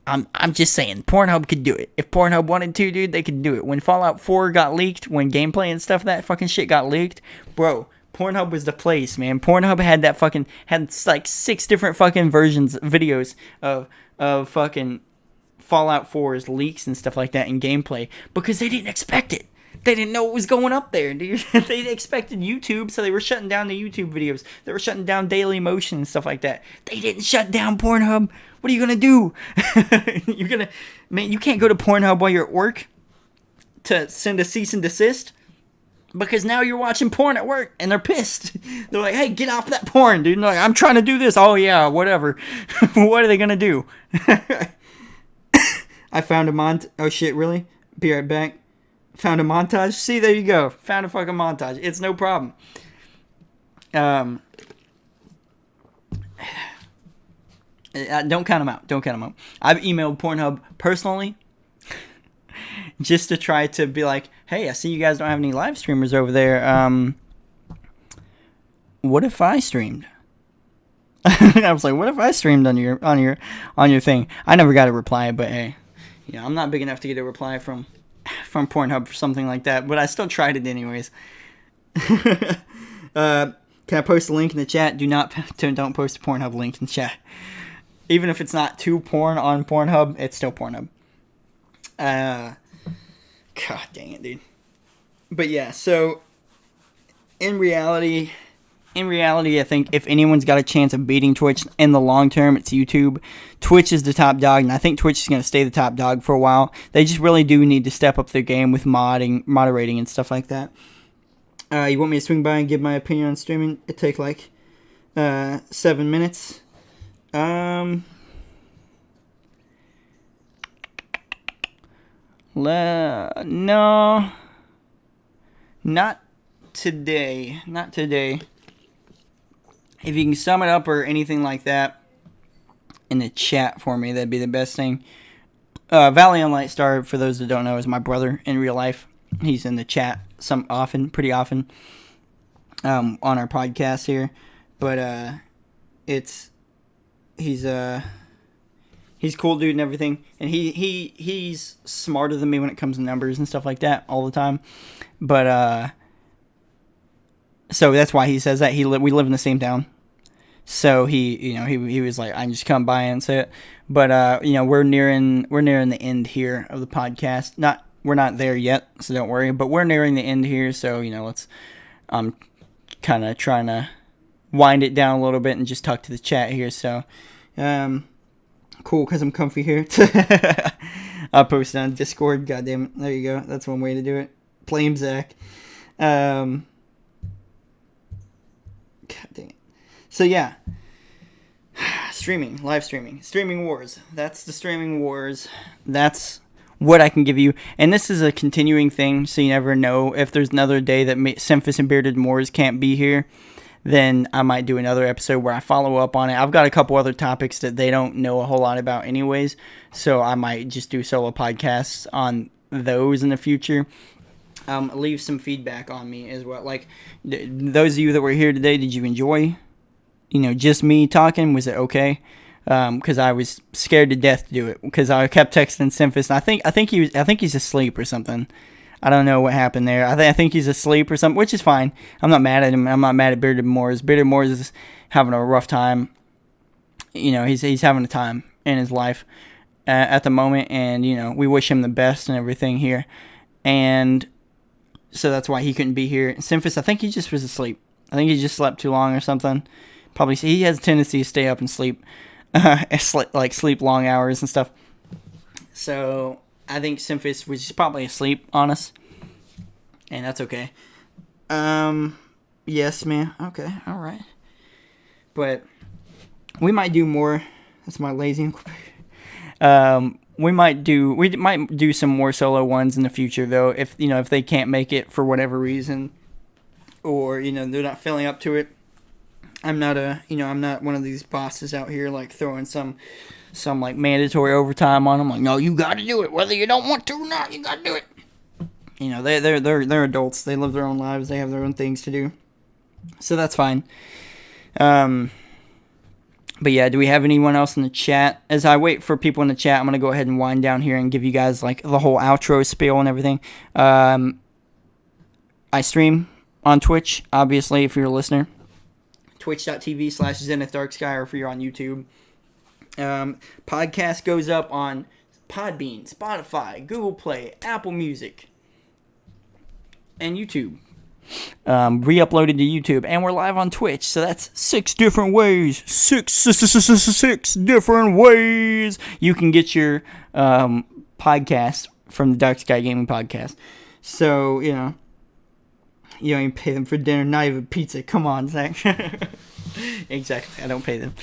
I'm just saying, Pornhub could do it. If Pornhub wanted to, dude, they could do it. When Fallout 4 got leaked, when gameplay and stuff, that fucking shit got leaked, bro, Pornhub was the place, man. Pornhub had like 6 different fucking videos of fucking Fallout 4's leaks and stuff like that in gameplay because they didn't expect it. They didn't know what was going up there, dude. They expected YouTube, so they were shutting down the YouTube videos. They were shutting down Daily Motion and stuff like that. They didn't shut down Pornhub. What are you gonna do? You can't go to Pornhub while you're at work to send a cease and desist. Because now you're watching porn at work, and they're pissed. They're like, hey, get off that porn, dude. And they're like, I'm trying to do this. Oh, yeah, whatever. What are they going to do? I found a oh, shit, really? Be right back. Found a montage? See, there you go. Found a fucking montage. It's no problem. Don't count them out. I've emailed Pornhub personally just to try to be like, hey, I see you guys don't have any live streamers over there. What if I streamed? I was like, what if I streamed on your thing? I never got a reply, but hey, I'm not big enough to get a reply from Pornhub for something like that. But I still tried it anyways. Can I post a link in the chat? Don't post a Pornhub link in the chat. Even if it's not to porn on Pornhub, it's still Pornhub. God dang it, dude. But yeah, so in reality, I think if anyone's got a chance of beating Twitch in the long term, it's YouTube. Twitch is the top dog, and I think Twitch is going to stay the top dog for a while. They just really do need to step up their game with moderating and stuff like that. You want me to swing by and give my opinion on streaming? It take like 7 minutes. No, not today. Not today. If you can sum it up or anything like that in the chat for me, that'd be the best thing. Valiant Lightstar, for those that don't know, is my brother in real life. He's in the chat pretty often, on our podcast here. But he's cool dude and everything, and he's smarter than me when it comes to numbers and stuff like that all the time. But so that's why he says that. We live in the same town. So he was like, I can just come by and say it. But we're nearing the end here of the podcast. We're not there yet, so don't worry. But we're nearing the end here, so I'm kind of trying to wind it down a little bit and just talk to the chat here. So cool, because I'm comfy here. I'll post it on Discord. God damn it, there you go. That's one way to do it. Blame Zach. God dang it. So yeah, live streaming wars. That's the streaming wars. That's what I can give you, and this is a continuing thing, so you never know. If there's another day that Semphis and Bearded Moors can't be here, then I might do another episode where I follow up on it. I've got a couple other topics that they don't know a whole lot about anyways, so I might just do solo podcasts on those in the future. Leave some feedback on me as well. Like, those of you that were here today, did you enjoy, just me talking? Was it okay? Because I was scared to death to do it, because I kept texting Semphis, and I think he's asleep or something. I don't know what happened there. I think he's asleep or something, which is fine. I'm not mad at him. I'm not mad at Bearded Moors. Bearded Moors is having a rough time. He's having a time in his life at the moment, and we wish him the best and everything here. And so that's why he couldn't be here. Semphis, I think he just was asleep. I think he just slept too long or something. Probably he has a tendency to stay up and sleep. Sleep long hours and stuff. So I think Semphis was just probably asleep on us, and that's okay. Yes, man. Okay, all right. But we might do more. That's my lazy. We might do some more solo ones in the future, though. If they can't make it for whatever reason, or they're not feeling up to it. I'm not one of these bosses out here like throwing some like mandatory overtime on them. Like, no, you got to do it whether you don't want to or not. You got to do it. They're adults. They live their own lives. They have their own things to do. So that's fine. But yeah, do we have anyone else in the chat? As I wait for people in the chat, I'm gonna go ahead and wind down here and give you guys like the whole outro spiel and everything. I stream on Twitch, obviously, if you're a listener. Twitch.tv/Zenith Darksky, or if you're on YouTube. Podcast goes up on Podbean, Spotify, Google Play, Apple Music, and YouTube. Re-uploaded to YouTube, and we're live on Twitch, so that's 6 different ways. Six different ways you can get your podcast from the Dark Sky Gaming Podcast. So, you don't even pay them for dinner, not even pizza. Come on, Zach. Exactly, I don't pay them.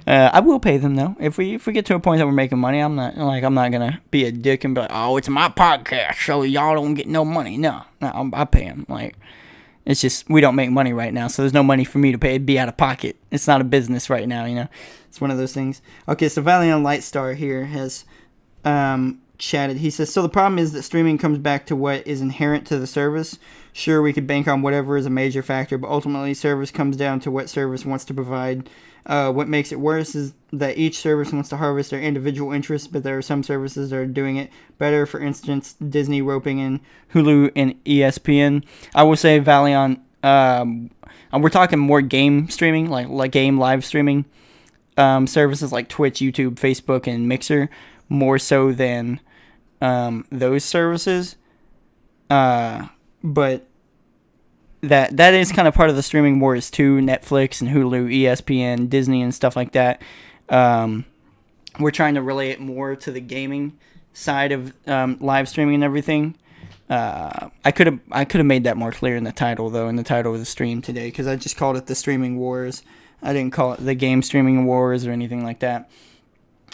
I will pay them though. If we get to a point that we're making money, I'm not gonna be a dick and be like, oh, it's my podcast, so y'all don't get no money. No, I pay them. Like, it's just we don't make money right now, so there's no money for me to pay. It'd be out of pocket. It's not a business right now, It's one of those things. Okay, so Valiant Lightstar here has chatted. He says, so the problem is that streaming comes back to what is inherent to the service. Sure, we could bank on whatever is a major factor, but ultimately service comes down to what service wants to provide. What makes it worse is that each service wants to harvest their individual interests, but there are some services that are doing it better. For instance, Disney roping in Hulu and ESPN. I will say, Valion, we're talking more game streaming, like game live streaming services like Twitch, YouTube, Facebook, and Mixer, more so than those services. But that is kind of part of the streaming wars too. Netflix and Hulu, ESPN, Disney, and stuff like that. We're trying to relate it more to the gaming side of live streaming and everything. I could have made that more clear in the title, though, in the title of the stream today, because I just called it the streaming wars. I didn't call it the game streaming wars or anything like that.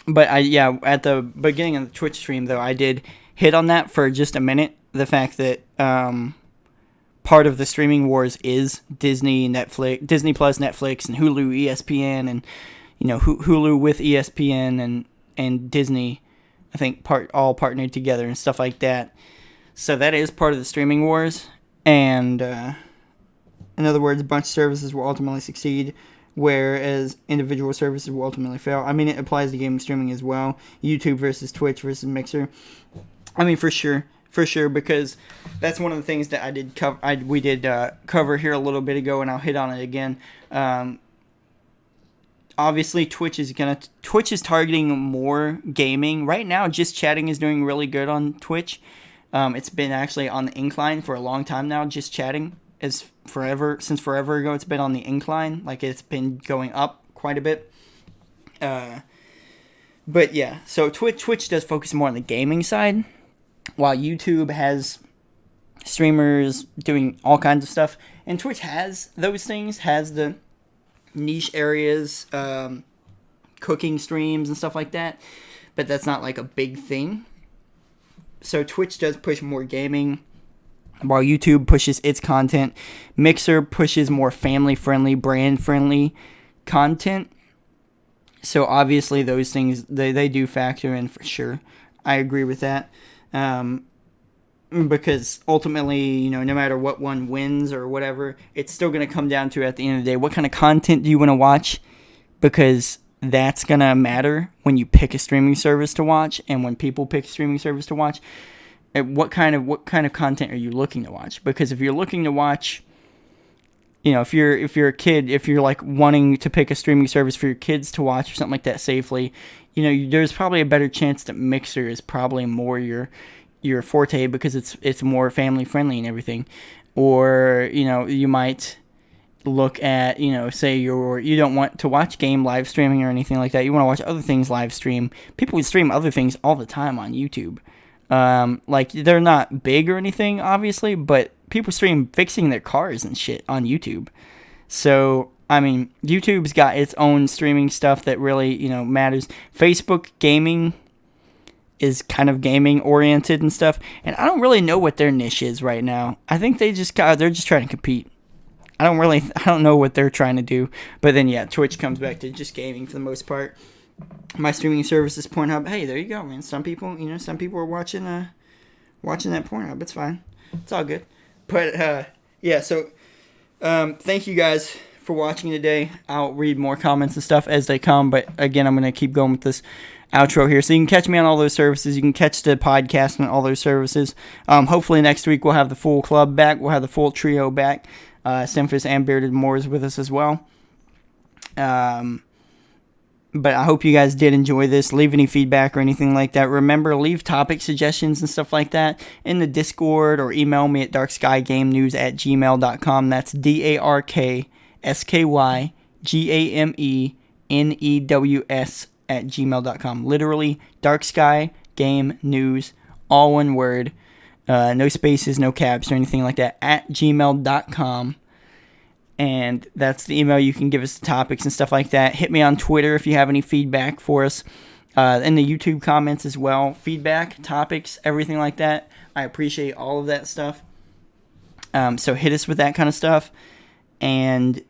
But at the beginning of the Twitch stream, though, I did hit on that for just a minute. The fact that part of the streaming wars is Disney, Netflix, Disney Plus, Netflix, and Hulu, ESPN, and Hulu with ESPN and Disney. I think all partnered together and stuff like that. So that is part of the streaming wars. And in other words, a bunch of services will ultimately succeed, whereas individual services will ultimately fail. I mean, it applies to gaming streaming as well. YouTube versus Twitch versus Mixer. I mean, for sure, because that's one of the things that I did cover. We did cover here a little bit ago, and I'll hit on it again. Obviously, Twitch is targeting more gaming right now. Just chatting is doing really good on Twitch. It's been actually on the incline for a long time now. Just chatting since forever ago. It's been on the incline, like it's been going up quite a bit. But yeah, so Twitch does focus more on the gaming side, while YouTube has streamers doing all kinds of stuff, and Twitch has those things, has the niche areas, cooking streams and stuff like that, but that's not like a big thing. So Twitch does push more gaming, while YouTube pushes its content. Mixer pushes more family-friendly, brand-friendly content. So obviously those things, they do factor in for sure. I agree with that. Because ultimately, no matter what one wins or whatever, it's still going to come down to, at the end of the day, what kind of content do you want to watch? Because that's going to matter when you pick a streaming service to watch, and when people pick a streaming service to watch. What kind of content are you looking to watch? Because if you're looking to watch, if you're a kid, if you're like wanting to pick a streaming service for your kids to watch or something like that safely, there's probably a better chance that Mixer is probably more your forte, because it's more family friendly and everything. Or you might look at say you don't want to watch game live streaming or anything like that. You want to watch other things live stream. People stream other things all the time on YouTube. Like they're not big or anything, obviously, but people stream fixing their cars and shit on YouTube. So I mean, YouTube's got its own streaming stuff that really matters. Facebook gaming is kind of gaming oriented and stuff, and I don't really know what their niche is right now. I think they're just trying to compete. I don't know what they're trying to do. But then yeah, Twitch comes back to just gaming for the most part. My streaming service is Pornhub. Hey, there you go, man. Some people are watching that Pornhub. It's fine. It's all good. But yeah, so thank you guys for watching today. I'll read more comments and stuff as they come, but again, I'm going to keep going with this outro here. So you can catch me on all those services. You can catch the podcast on all those services. Hopefully next week we'll have the full club back. We'll have the full trio back. Simphus and Bearded Moore is with us as well. But I hope you guys did enjoy this. Leave any feedback or anything like that. Remember, leave topic suggestions and stuff like that in the Discord, or email me at darkskygamenews@gmail.com. That's DarkskyGamenews@gmail.com. Literally, Darksky Game News, all one word. No spaces, no caps, or anything like that, @gmail.com. And that's the email. You can give us the topics and stuff like that. Hit me on Twitter if you have any feedback for us. In the YouTube comments as well. Feedback, topics, everything like that. I appreciate all of that stuff. So hit us with that kind of stuff. And,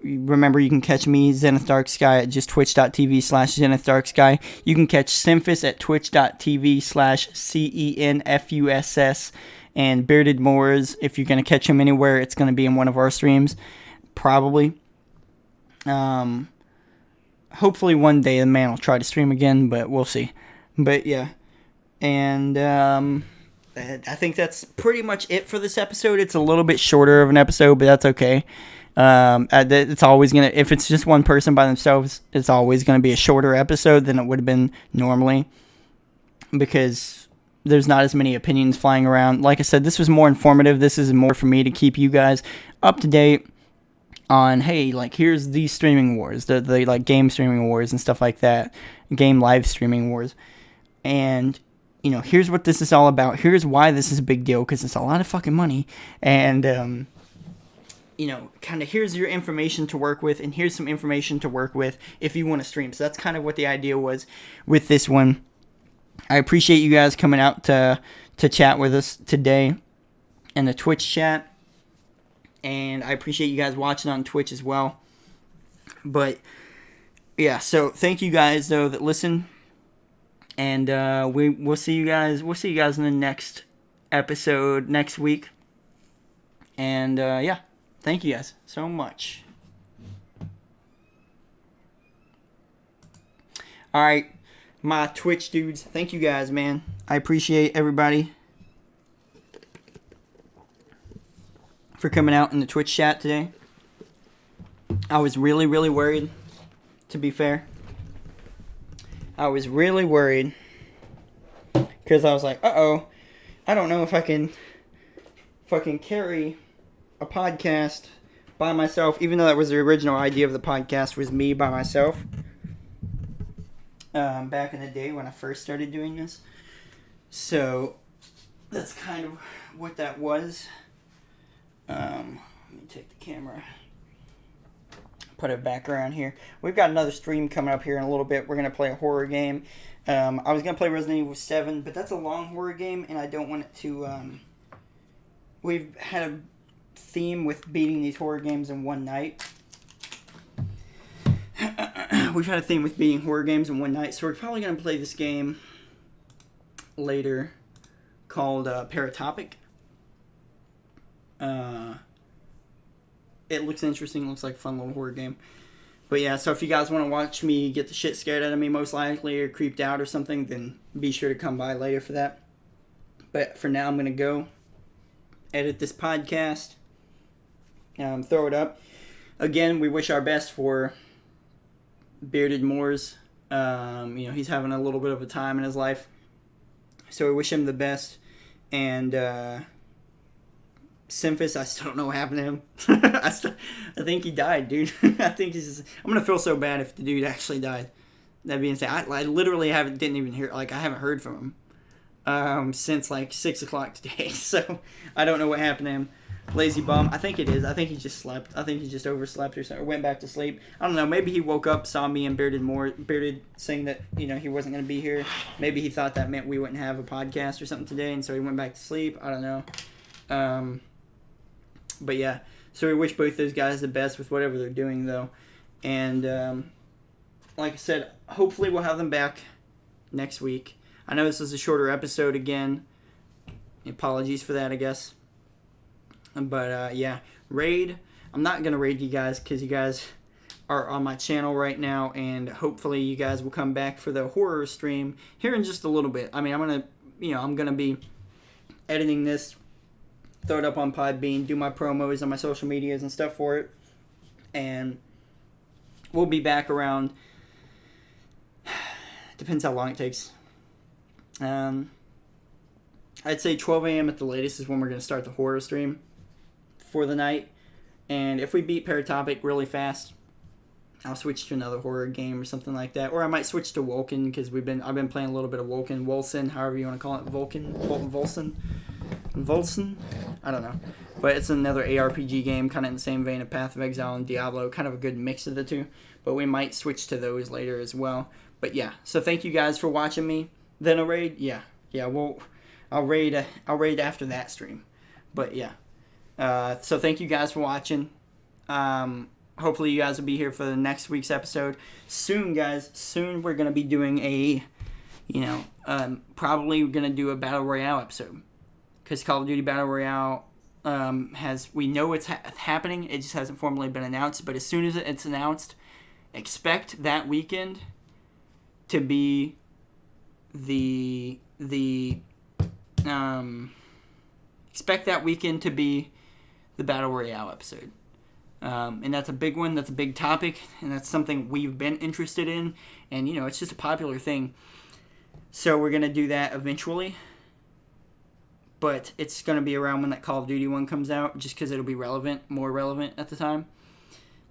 remember, you can catch me, Zenith Darksky, at just twitch.tv/Zenith Darksky. You can catch Simphus at twitch.tv/CENFUSS. And Bearded Moors, if you're going to catch him anywhere, it's going to be in one of our streams, probably. Hopefully one day the man will try to stream again, but we'll see. But yeah, and I think that's pretty much it for this episode. It's a little bit shorter of an episode, but that's okay. It's always gonna, if it's just one person by themselves, it's always gonna be a shorter episode than it would have been normally, because there's not as many opinions flying around. Like I said, this was more informative. This is more for me to keep you guys up to date on, hey, like, here's these streaming wars, the like game streaming wars and stuff like that, game live streaming wars, and you know, here's what this is all about. Here's why this is a big deal, because it's a lot of fucking money, and you know, kind of here's your information to work with, and here's some information to work with if you want to stream. So that's kind of what the idea was with this one. I appreciate you guys coming out to chat with us today in the Twitch chat. And I appreciate you guys watching on Twitch as well. But yeah, so thank you guys though that listen. And we'll see you guys. We'll see you guys in the next episode next week. And yeah, thank you guys so much. All right, my Twitch dudes. Thank you guys, man. I appreciate everybody for coming out in the Twitch chat today. I was really, really worried, to be fair. I was really worried, because I was like, uh-oh, I don't know if I can fucking carry a podcast by myself, even though that was the original idea of the podcast, was me by myself. Back in the day when I first started doing this. So, that's kind of what that was. Let me take the camera, put it back around here. We've got another stream coming up here in a little bit. We're going to play a horror game. I was going to play Resident Evil 7, but that's a long horror game, and I don't want it to... we've had a theme with beating these horror games in one night. We've had a theme with beating horror games in one night, so we're probably going to play this game later called Paratopic. It looks interesting. It looks like a fun little horror game. But yeah, so if you guys want to watch me get the shit scared out of me, most likely, or creeped out or something, then be sure to come by later for that. But for now, I'm going to go edit this podcast, throw it up. Again, we wish our best for Bearded Moors. You know, he's having a little bit of a time in his life, so we wish him the best. And Simphus, I still don't know what happened to him. I think he died, dude. I think he's just, I'm gonna feel so bad if the dude actually died. That'd be insane. I literally didn't even hear, like, I haven't heard from him since like 6 o'clock today. So I don't know what happened to him. Lazy bum. I think it is. I think he just slept. I think he just overslept or something, or went back to sleep. I don't know. Maybe he woke up, saw me and Bearded saying that, you know, he wasn't gonna be here. Maybe he thought that meant we wouldn't have a podcast or something today, and so he went back to sleep. I don't know. But yeah, so we wish both those guys the best with whatever they're doing, though. And like I said, hopefully we'll have them back next week. I know this is a shorter episode again. Apologies for that, I guess. But yeah, raid. I'm not going to raid you guys because you guys are on my channel right now. And hopefully you guys will come back for the horror stream here in just a little bit. I mean, I'm going to be editing this, throw it up on Podbean, do my promos on my social medias and stuff for it, and we'll be back around, depends how long it takes. I'd say 12 a.m. at the latest is when we're going to start the horror stream for the night, and if we beat Paratopic really fast, I'll switch to another horror game or something like that, or I might switch to Vulcan, because I've been playing a little bit of Wolcen, however you want to call it, Volson? I don't know. But it's another ARPG game, kind of in the same vein of Path of Exile and Diablo, kind of a good mix of the two. But we might switch to those later as well. But yeah, so thank you guys for watching me. Then a raid? Yeah, I'll raid after that stream. But yeah. So thank you guys for watching. hopefully you guys will be here for the next week's episode. Soon, guys. Soon we're going to be doing a, probably we're going to do a Battle Royale episode. Because Call of Duty Battle Royale we know it's happening. It just hasn't formally been announced. But as soon as it's announced, expect that weekend to be expect that weekend to be the Battle Royale episode. And that's a big one. That's a big topic. And that's something we've been interested in. And, it's just a popular thing. So we're going to do that eventually. But it's going to be around when that Call of Duty one comes out. Just because it'll be more relevant at the time.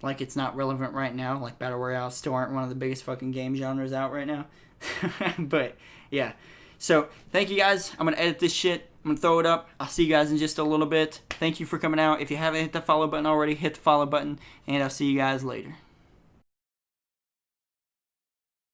Like, it's not relevant right now. Like, Battle Royale still aren't one of the biggest fucking game genres out right now. But, yeah. So, thank you guys. I'm going to edit this shit. I'm going to throw it up. I'll see you guys in just a little bit. Thank you for coming out. If you haven't hit the follow button already, hit the follow button. And I'll see you guys later.